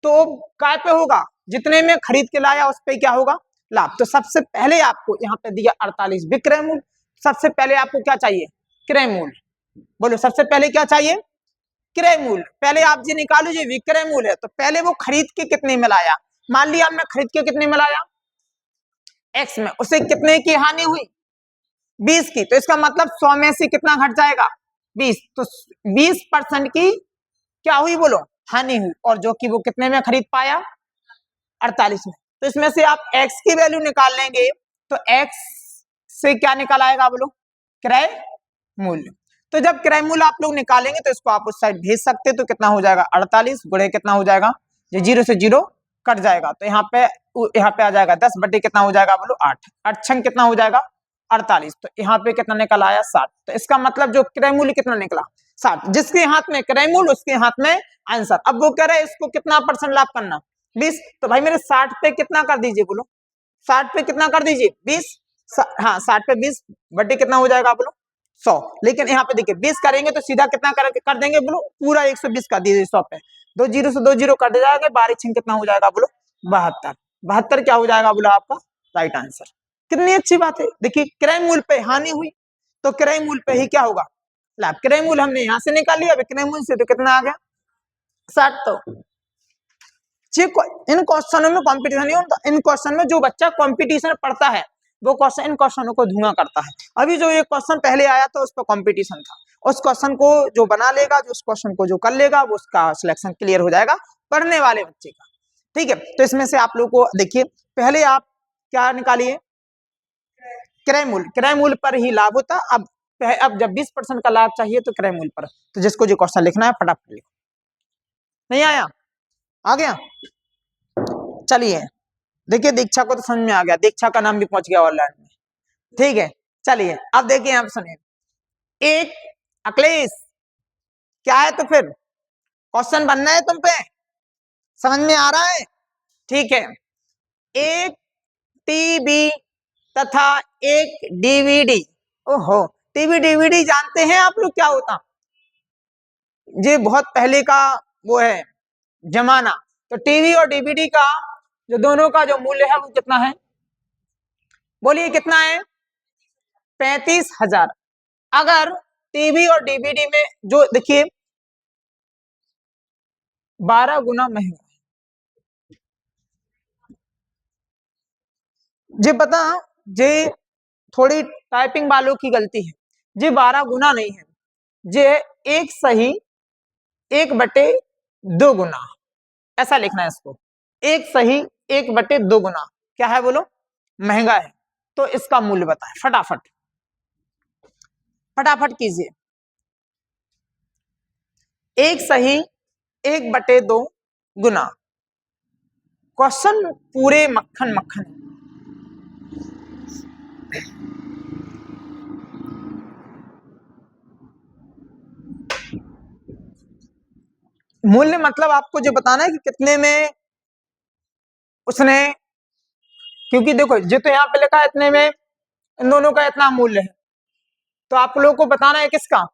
तो काय पे होगा, जितने में खरीद के लाया उस पे क्या होगा लाभ। तो सबसे पहले आपको यहाँ पे दिया 48 विक्रय मूल्य, सबसे पहले आपको क्या चाहिए, क्रय मूल्य। बोलो सबसे पहले क्या चाहिए, क्रय मूल्य। पहले आप जी निकालो, जी विक्रय मूल्य है तो पहले वो खरीद के कितने में लाया, मान लिया मैं खरीद के कितने में लाया एक्स में, उसे कितने की हानि हुई 20 की, तो इसका मतलब 100 में से कितना घट जाएगा 20, तो 20% की क्या हुई बोलो हानि हुई, और जो कि वो कितने में खरीद पाया 48 में। तो इसमें से आप x की वैल्यू निकाल लेंगे तो x से क्या निकल आएगा बोलो, क्रय मूल्य। तो जब क्रय मूल्य आप लोग निकालेंगे तो इसको आप उस साइड भेज सकते, तो कितना हो जाएगा 48 गुणे कितना हो जाएगा, ये 0 से 0 कट जाएगा, तो यहाँ पे आ जाएगा 10 बटे कितना हो जाएगा बोलो 8, 8 छंग कितना हो जाएगा 48, तो यहाँ पे कितना निकल आया 60। तो इसका मतलब जो क्रय मूल्य कितना निकला 60, जिसके हाथ में क्रय मूल्य उसके हाथ में आंसर। अब वो कह रहे हैं इसको कितना % लाभ करना 20, तो भाई मेरे 60 पे कितना कर दीजिए बोलो, 60 पे कितना कर दीजिए 20, हाँ 60 पे 20 बटे कितना हो जाएगा बोलो 100, लेकिन यहाँ पे देखिए 20 करेंगे तो सीधा कितना कर देंगे बोलो, पूरा 120 कर दीजिए 100 पे, 2 0 से 2 0 कट जाएगा, 12 छिंग कितना हो जाएगा बोलो 72, 72 क्या हो जाएगा बोलो आपका राइट आंसर। कितनी अच्छी बात है, देखिए क्रय मूल्य पे हानि हुई तो क्रय मूल्य पे ही क्या होगा लाभ। क्रय मूल्य हमने यहाँ से निकाल लिया, विक्रय मूल्य से तो कितना आ गया 60। तो इन क्वेश्चनों में कंपटीशन नहीं होता, इन क्वेश्चन में जो बच्चा कंपटीशन पढ़ता है वो क्वेश्चन इन क्वेश्चनों को धुआं करता है। अभी जो ये क्वेश्चन पहले आया था उस पर कंपटीशन था, उस क्वेश्चन को जो बना लेगा, जो उस क्वेश्चन को जो कर लेगा वो उसका सिलेक्शन क्लियर हो जाएगा पढ़ने वाले बच्चे का, ठीक है। तो इसमें से आप लोग को देखिए पहले आप क्या निकालिए क्रय मूल्य, क्रय मूल्य पर ही लाभ होता। अब जब 20% का लाभ चाहिए तो क्रय मूल्य पर, तो जिसको जो क्वेश्चन लिखना है फटाफट लिखो। नहीं आया, आ गया, चलिए देखिए दीक्षा को तो समझ में आ गया, दीक्षा का नाम भी पहुंच गया ऑनलाइन में, ठीक है। चलिए अब देखिए आप सुनिए, एक अखिलेश क्या है, तो फिर क्वेश्चन बनना है तुम पे, समझ में आ रहा है, ठीक है। एक टीवी तथा एक डीवीडी, ओहो टीवी डीवीडी जानते हैं आप लोग क्या होता, ये बहुत पहले का वो है जमाना। तो टीवी और डीवीडी का जो दोनों का जो मूल्य है वो कितना है, बोलिए कितना है 35,000। अगर टीवी और डीवीडी में जो देखिए 12 गुना महंगा, जी पता जे थोड़ी टाइपिंग वालों की गलती है, जी 12 गुना नहीं है, जे एक सही 1/2 गुना, ऐसा लिखना है इसको, एक सही 1/2 गुना क्या है बोलो महंगा है। तो इसका मूल्य बताएं फटाफट, फटाफट कीजिए, एक सही 1/2 गुना, क्वेश्चन पूरे मक्खन मक्खन है। मूल्य मतलब आपको जो बताना है कि कितने में उसने, क्योंकि देखो जो तो यहाँ पे लिखा है इतने में इन दोनों का इतना मूल्य है, तो आप लोगों को बताना है किसका,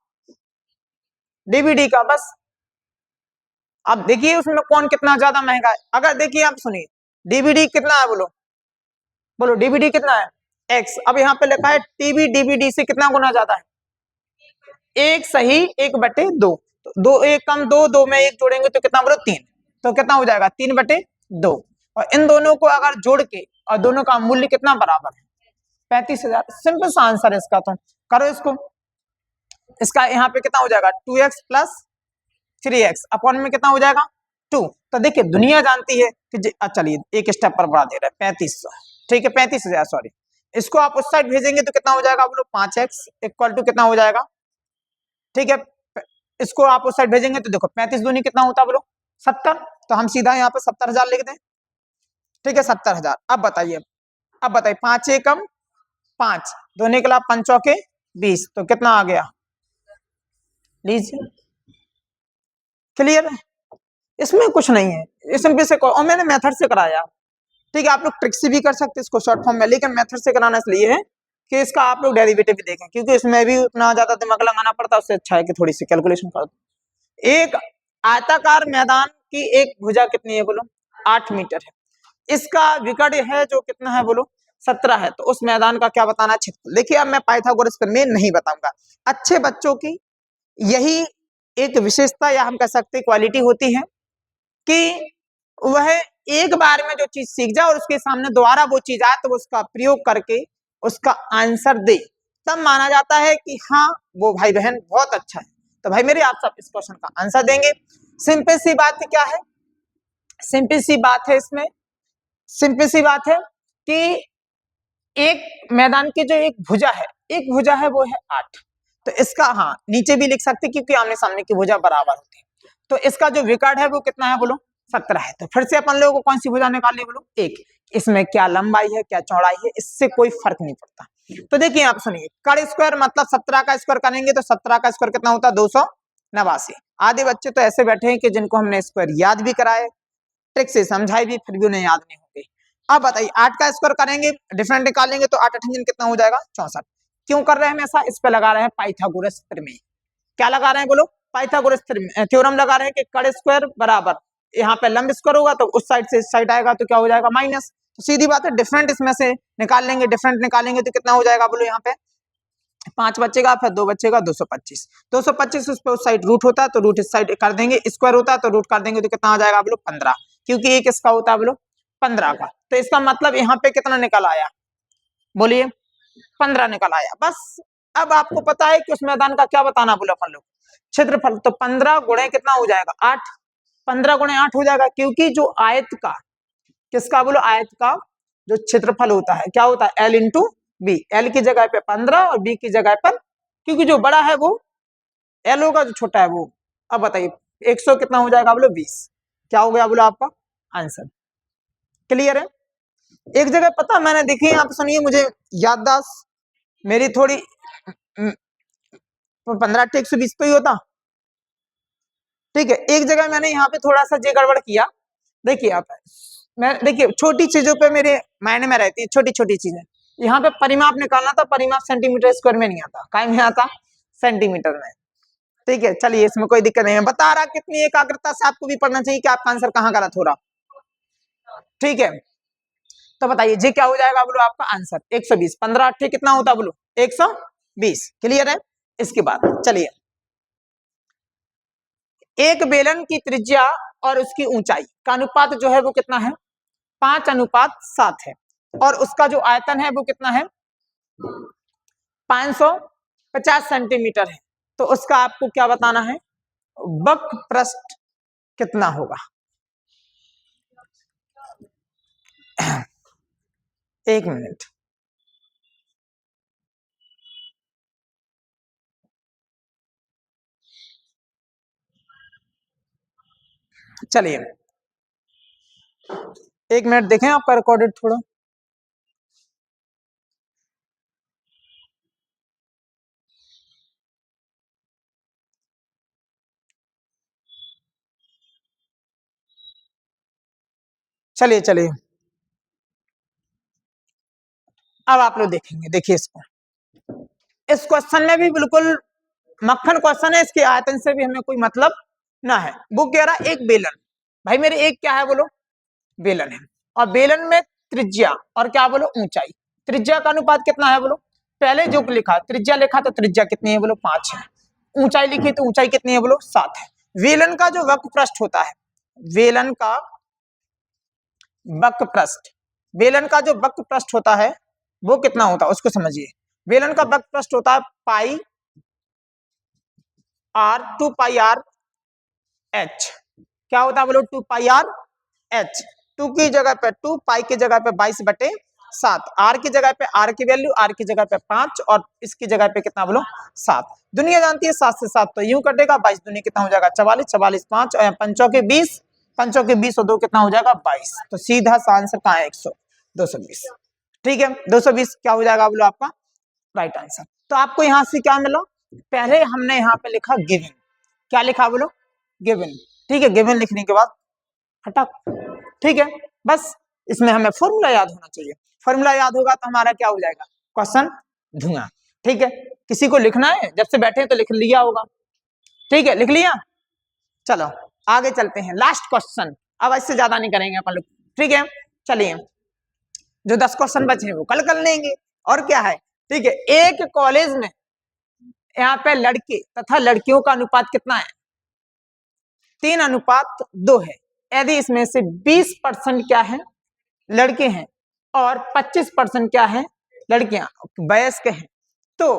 डीवीडी का बस। अब देखिए उसमें कौन कितना ज्यादा महंगा है, अगर देखिए आप सुनिए डीवीडी कितना है बोलो, बोलो डीवीडी कितना है एक्स, अब यहाँ पे लिखा है टीवी डीवीडी से कितना गुना ज्यादा है, एक सही 1/2, तो 2 1 कम 2, 2 में 1 जोड़ेंगे तो कितना बोलो 3, तो कितना हो जाएगा 3/2, और इन दोनों को अगर जोड़ के और दोनों का मूल्य कितना बराबर है 35,000। सिंपल सा आंसर है इसका, तो करो इसको, इसका यहाँ पे कितना हो जाएगा 2x + 3x अपॉन में कितना हो जाएगा 2। तो देखिए दुनिया जानती है कि चलिए एक स्टेप पर बढ़ा दे रहे हैं 3500, ठीक है 35,000 सॉरी, इसको आप उस साइड भेजेंगे तो कितना हो जाएगा बोलो 5x = कितना हो जाएगा, ठीक है। इसको आप उस साइड भेजेंगे तो देखो 35 दूनी कितना होता है बोलो 70, तो हम सीधा यहाँ पे 70,000 लिख दें, ठीक है 70,000। अब बताइए, अब बताइए 5 एकम 5, 2 निकला 5 चौके 20, तो कितना आ गया लीजिए, क्लियर है, इसमें कुछ नहीं है, इसमें से और मैंने मेथड से कराया, ठीक है। आप लोग ट्रिक से भी कर सकते हैं इसको शॉर्ट फॉर्म में, लेकिन मेथड से कराना इसलिए है कि इसका आप लोग डेरिवेटिव भी देखें, क्योंकि इसमें भी उतना ज्यादा दिमाग लगाना पड़ता है, उससे अच्छा है कि थोड़ी सी कैलकुलेशन कर दो। एक आयताकार मैदान की एक भुजा कितनी है बोलो 8 मीटर है, इसका विकर्ण है जो कितना है बोलो 17 है, तो उस मैदान का क्या बताना है क्षेत्रफल। देखिए अब मैं पाइथागोरस प्रमेय नहीं बताऊंगा, अच्छे बच्चों की यही एक विशेषता या हम कह सकते क्वालिटी होती है कि वह एक बार में जो चीज सीख जाए और उसके सामने दोबारा वो चीज आए तो उसका प्रयोग करके उसका आंसर दे, तब माना जाता है कि हाँ वो भाई बहन बहुत अच्छा है। तो भाई मेरे आप सब इस क्वेश्चन का आंसर देंगे। सिंपल सी बात क्या है, सिंपल सी बात है इसमें, सिंपल सी बात है कि एक मैदान की जो एक भुजा है, एक भुजा है वो है 8, तो इसका हाँ नीचे भी लिख सकते क्योंकि आमने सामने की भुजा बराबर होती है, तो इसका जो विकर्ण है वो कितना है बोलो 17 है। तो फिर से अपन लोगों को कौन सी भुजा निकालनी है बोलो 1, इसमें क्या लंबाई है क्या चौड़ाई है इससे कोई फर्क नहीं पड़ता। तो देखिए आप सुनिए, कड़ स्क्वायर मतलब 17 का स्क्वायर करेंगे तो 17 का स्क्वायर कितना होता है 289। आधे बच्चे तो ऐसे बैठे हैं कि जिनको हमने स्क्वायर याद भी कराए, ट्रिक से समझाई भी, फिर भी उन्हें याद नहीं होगी। अब बताइए 8 का स्क्वायर करेंगे डिफरेंट निकालेंगे तो 8 8 कितना हो जाएगा 64। क्यों कर रहे हैं हम ऐसा, इस पे लगा रहे हैं पाइथागोरस प्रमेय। क्या लगा रहे हैं बोलो पाइथागोरस थ्योरम लगा रहे हैं कि कड़ स्क्वायर बराबर यहाँ पे लंब स्क्वायर होगा तो उस साइड से इस साइड आएगा तो क्या हो जाएगा माइनस, तो सीधी बात है डिफरेंट इसमें से निकाल लेंगे, डिफरेंट निकालेंगे तो कितना हो जाएगा बोलो यहाँ पे 5 बचेगा, फिर 2 बचेगा 225, 225 उस पे उस साइड रूट होता है तो रूट इस साइड कर देंगे, स्क्वायर होता है तो रूट कर देंगे तो कितना आ जाएगा बोलो 15, क्योंकि एक इसका होता है बोलो 15 का, तो इसका मतलब यहाँ पे कितना निकल आया बोलिए 15 निकल आया। बस अब आपको पता है कि उस मैदान का क्या बताना बोलो अपन लोग क्षेत्रफल, तो 15 गुणे कितना हो जाएगा 8, 15 गुणे 8 हो जाएगा, क्योंकि जो आयत का किसका बोलो आयत का जो क्षेत्रफल होता है क्या होता है L इंटू बी, एल की जगह पे 15 और बी की जगह पर, क्योंकि जो बड़ा है वो एल होगा जो छोटा है वो। अब बताइए 100 कितना हो जाएगा बोलो 20, क्या हो गया बोलो आपका आंसर। क्लियर है, एक जगह पता मैंने देखी, आप सुनिए मुझे याददाश्त मेरी थोड़ी 15 टे 120 पे ही होता, ठीक है। एक जगह मैंने यहाँ पे थोड़ा सा जे गड़बड़ किया, देखिए आप मैं देखिए छोटी चीजों पे मेरे मायने में रहती है, छोटी छोटी चीजें। यहाँ पे परिमाप निकालना था, परिमाप सेंटीमीटर स्क्वायर में नहीं आता, काय में आता सेंटीमीटर में, ठीक है। चलिए इसमें कोई दिक्कत नहीं है, बता रहा कितनी एकाग्रता से आपको भी पढ़ना चाहिए कि आपका आंसर कहाँ गलत हो रहा, ठीक है। तो बताइए जी क्या हो जाएगा बोलो आपका आंसर 120, 15 8 कितना होता बोलो 120, क्लियर है। इसके बाद चलिए, एक बेलन की त्रिज्या और उसकी ऊंचाई का अनुपात जो है वो कितना है 5:7 है, और उसका जो आयतन है वो कितना है 550 सेंटीमीटर है, तो उसका आपको क्या बताना है वक्र पृष्ठ कितना होगा। एक मिनट, चलिए एक मिनट देखें आपका रिकॉर्डेड थोड़ा, चलिए चलिए अब आप लोग देखेंगे, देखिए इसको, इस क्वेश्चन में भी बिल्कुल मक्खन क्वेश्चन है, इसके आयतन से भी हमें कोई मतलब ना है। वो कह रहा एक बेलन, भाई मेरे एक क्या है बोलो बेलन है, और बेलन में त्रिज्या और क्या बोलो ऊंचाई, त्रिज्या का अनुपात कितना है बोलो, पहले जो लिखा त्रिज्या लिखा तो त्रिज्या कितनी है बोलो 5 है, ऊंचाई लिखी तो ऊंचाई कितनी है बोलो 7 है। बेलन का जो वक्र पृष्ठ होता है, बेलन का वक्र पृष्ठ, बेलन का जो वक्र पृष्ठ होता है वो कितना होता है उसको समझिए। बेलन का वक्र पृष्ठ होता है पाई आर 2 पाई आर एच, क्या होता है बोलो 2 पाई आर एच, 2 की जगह पे 2, पाई की जगह पे 22/7, आर की जगह पे आर की वैल्यू आर की जगह पे 5 और इसकी जगह पे कितना बोलो 7। दुनिया जानती है 7 से 7 तो यूं कटेगा, 22 दुनिया कितना हो जाएगा 44, 44 5 और 5 के 20, 5 के 20 और 2 कितना हो जाएगा 22, तो सीधा सा आंसर कहाँ है 100 220, ठीक है। 220 क्या हो जाएगा बोलो आपका राइट आंसर। तो आपको यहाँ से क्या मिला, पहले हमने यहाँ पे लिखा गिवन, क्या लिखा बोलो गिवन, ठीक है। गिवन लिखने के बाद हटा, ठीक है। बस इसमें हमें फॉर्मूला याद होना चाहिए, फॉर्मूला याद होगा तो हमारा क्या हो जाएगा क्वेश्चन धुआं, ठीक है। किसी को लिखना है जब से बैठे तो लिख लिया होगा, ठीक है लिख लिया। चलो आगे चलते हैं, लास्ट क्वेश्चन, अब इससे ज्यादा नहीं करेंगे अपन लोग, ठीक है। चलिए जो 10 क्वेश्चन बचे हैं वो कल कर लेंगे, और क्या है। ठीक है, एक कॉलेज में यहाँ पे लड़के तथा लड़कियों का अनुपात कितना है, 3:2 है। यदि इसमें से 20% क्या है, लड़के हैं, और 25% क्या है, लड़कियां वयस्क हैं, तो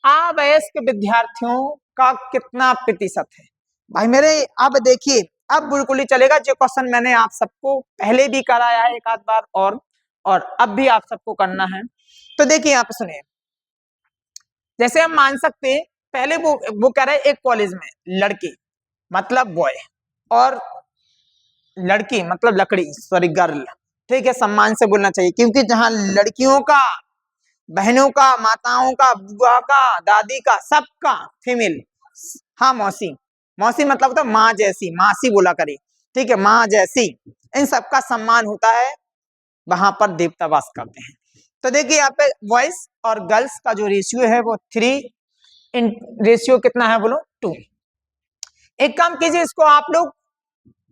अवयस्क विद्यार्थियों का कितना प्रतिशत है। भाई मेरे अब देखिए, अब बिल्कुल ही चलेगा, जो क्वेश्चन मैंने आप सबको पहले भी कराया है एक आध बार, और अब भी आप सबको करना है। तो देखिए यहाँ पे सुनिए, जैसे हम मान सकते हैं, पहले वो कह रहे हैं एक कॉलेज में लड़के मतलब बॉय, और लड़की मतलब लकड़ी, सॉरी गर्ल। ठीक है, सम्मान से बोलना चाहिए, क्योंकि जहां लड़कियों का, बहनों का, माताओं का, बुआ का, दादी का, सबका फीमेल, हाँ मौसी, मौसी मतलब तो माँ जैसी, मासी बोला करे। ठीक है, माँ जैसी, इन सबका सम्मान होता है, वहां पर देवता वास करते हैं। तो देखिए यहाँ पे बॉयज और गर्ल्स का जो रेशियो है वो 3 रेशियो कितना है बोलो 2। एक काम कीजिए, इसको आप लोग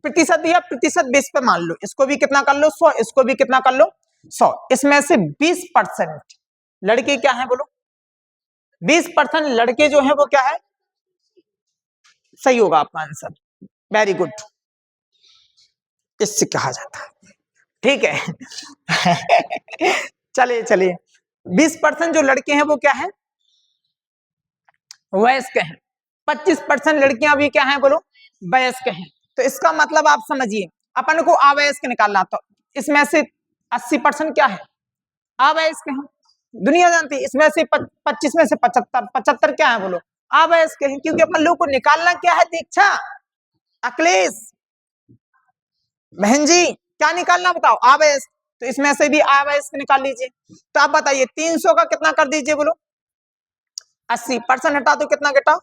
प्रतिशत दिया, प्रतिशत बेस पे मान लो, इसको भी कितना कर लो 100, इसको भी कितना कर लो 100। इसमें से 20% लड़के क्या है बोलो, 20% लड़के जो है वो क्या है, सही होगा आपका आंसर, वेरी गुड, इससे कहा जाता है। ठीक है चलिए चलिए, 20% जो लड़के हैं वो क्या है, वयस्क हैं, 25% लड़कियां भी क्या हैं बोलो, वयस्क हैं। तो इसका मतलब आप समझिए, अपन को अवयस्क निकालना, तो इसमें से 80% क्या है, अवयस्क हैं, दुनिया जानती है। इसमें से 25 में से 75 क्या है बोलो, अवयस्क हैं, क्योंकि अपन लोग को निकालना क्या है, दीक्षा, अखिलेश, बहन जी, क्या निकालना बताओ, अवयस्क। तो इसमें से भी अवयस्क निकाल लीजिए। तो आप बताइए 300 का कितना कर दीजिए बोलो, 80% हटा दो, कितना घटा,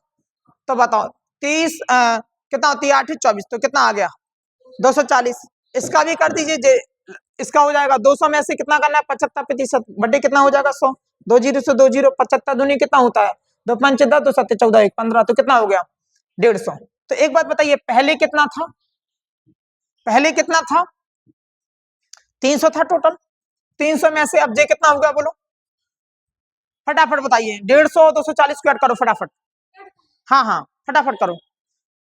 तो बताओ 30 कितना होती है, 8 24, तो कितना आ गया 240। इसका भी कर दीजिए, इसका हो जाएगा 200 में से कितना करना है, 75% बटे कितना हो जाएगा 100, 2 जीरो से 2 जीरो, 75 दूनी कितना होता है, 2 पंच 10, 2 7 14, 1 15, तो कितना हो गया 150। तो एक बात बताइए, पहले कितना था, पहले कितना था, 300 था टोटल, 300 में से अब जे कितना हो गया बोलो, फटाफट बताइए, 150 240 को ऐड करो फटाफट, हाँ हाँ फटाफट करो,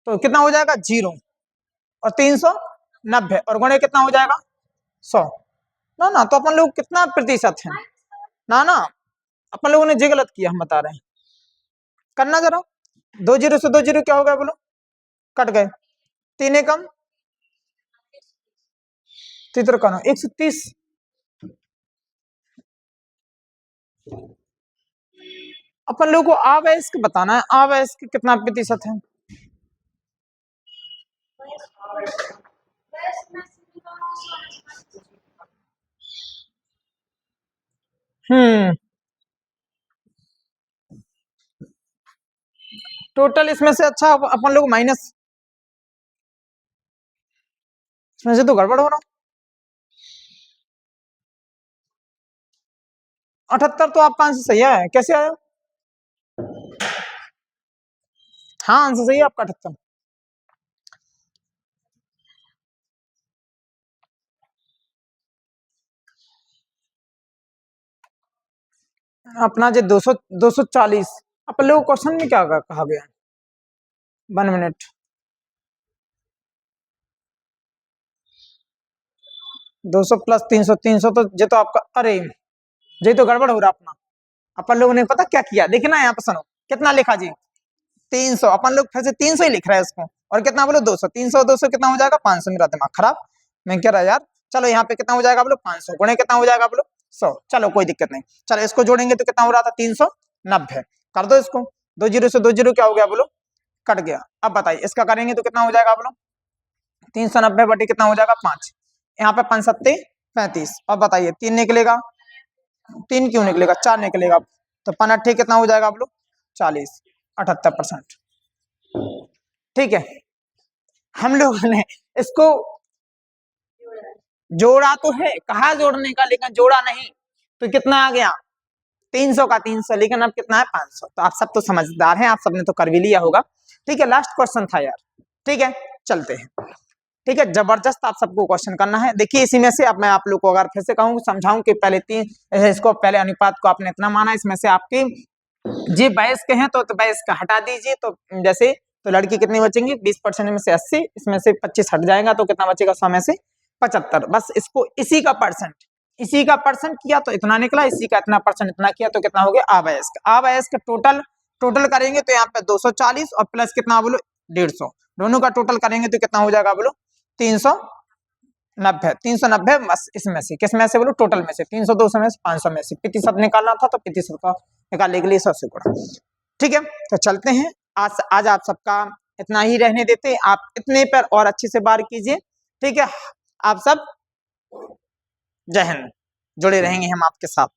तो कितना हो जाएगा 0, और 390, और गुणे कितना हो जाएगा 100। ना ना, तो अपन लोग कितना प्रतिशत है, ना ना, अपन लोगों ने जी गलत किया, हम बता रहे हैं, करना जरा, 2 जीरो से 2 जीरो क्या हो गया बोलो, कट गए, 3 एकम तीतर का 130, अपन लोग को अवयस्क बताना है, अवयस्क कितना प्रतिशत है, टोटल इसमें से, अच्छा अपन लोग माइनस, इसमें से तो गड़बड़ हो रहा, 78 तो आपका आंसर सही है, कैसे आया, हाँ आंसर सही है आपका 78। अपना जो 200 240, अपन लोग क्वेश्चन में क्या कहा गया, 1 मिनट, 200 प्लस 300, 300 तो ये तो आपका, अरे ये तो गड़बड़ हो रहा अपना, अपन लोगों ने पता क्या किया, देखना यहाँ पर सुनो, कितना लिखा जी 300, अपन लोग फिर से 300 ही लिख रहे हैं इसको, और कितना बोलो 200, 300 200 कितना हो जाएगा 500, मेरा दिमाग खराब, मैं कह रहा यार, चलो यहाँ पे कितना हो जाएगा बोलो 500, गुणे कितना हो जाएगा बोलो 100, चलो कोई दिक्कत नहीं, चलो इसको जोड़ेंगे तो कितना हो रहा था 390, कर दो इसको, 2 जीरो से 2 जीरो क्या हो गया बोलो, कट गया। अब बताइए इसका करेंगे तो कितना हो जाएगा बोलो, 390 बटे कितना हो जाएगा 5, यहाँ पे 5 सत्ते 35, अब बताइए 3 निकलेगा, 3 क्यों निकलेगा 4 निकलेगा, तो 5 अट्ठे कितना हो जाएगा बोलो 40, 78%। ठीक है, हम लोगों ने इसको जोड़ा तो है, कहा जोड़ने का, लेकिन जोड़ा नहीं, तो कितना आ गया 300 का 300, लेकिन अब कितना है 500। तो आप सब तो समझदार हैं, आप सबने तो कर भी लिया होगा। ठीक है, लास्ट क्वेश्चन था यार, ठीक है चलते हैं। ठीक है, जबरदस्त आप सबको क्वेश्चन करना है। देखिए इसी में से अब मैं आप लोग को अगर फिर से कहूँ समझाऊं कि पहले इसको पहले अनुपात को आपने इतना माना, इसमें से आपके जी 22 के हैं तो 22 का हटा दीजिए, तो जैसे तो लड़की कितनी बचेंगी, 20% में से 80, इसमें से 25 हट जाएगा तो कितना बचेगा, 100 में से 75। बस इसको इसी का परसेंट किया तो इतना निकला, इसी का इतना परसेंट इतना किया तो कितना हो गया, अवयस्क। अवयस्क टोटल करेंगे तो यहाँ पे 240 और प्लस कितना बोलो 150, दोनों का टोटल करेंगे तो कितना हो जाएगा बोलो 390। बस इसमें से किस में से बोलो, टोटल में से 302 में से 500 में से प्रतिशत निकालना था तो प्रतिशत का निकालने के लिए 100 से गुणा। ठीक है, तो चलते हैं, आज आप सबका इतना ही रहने देते हैं, आप इतने पर और अच्छे से बार कीजिए। ठीक है, आप सब जय हिंद, जुड़े रहेंगे हम आपके साथ।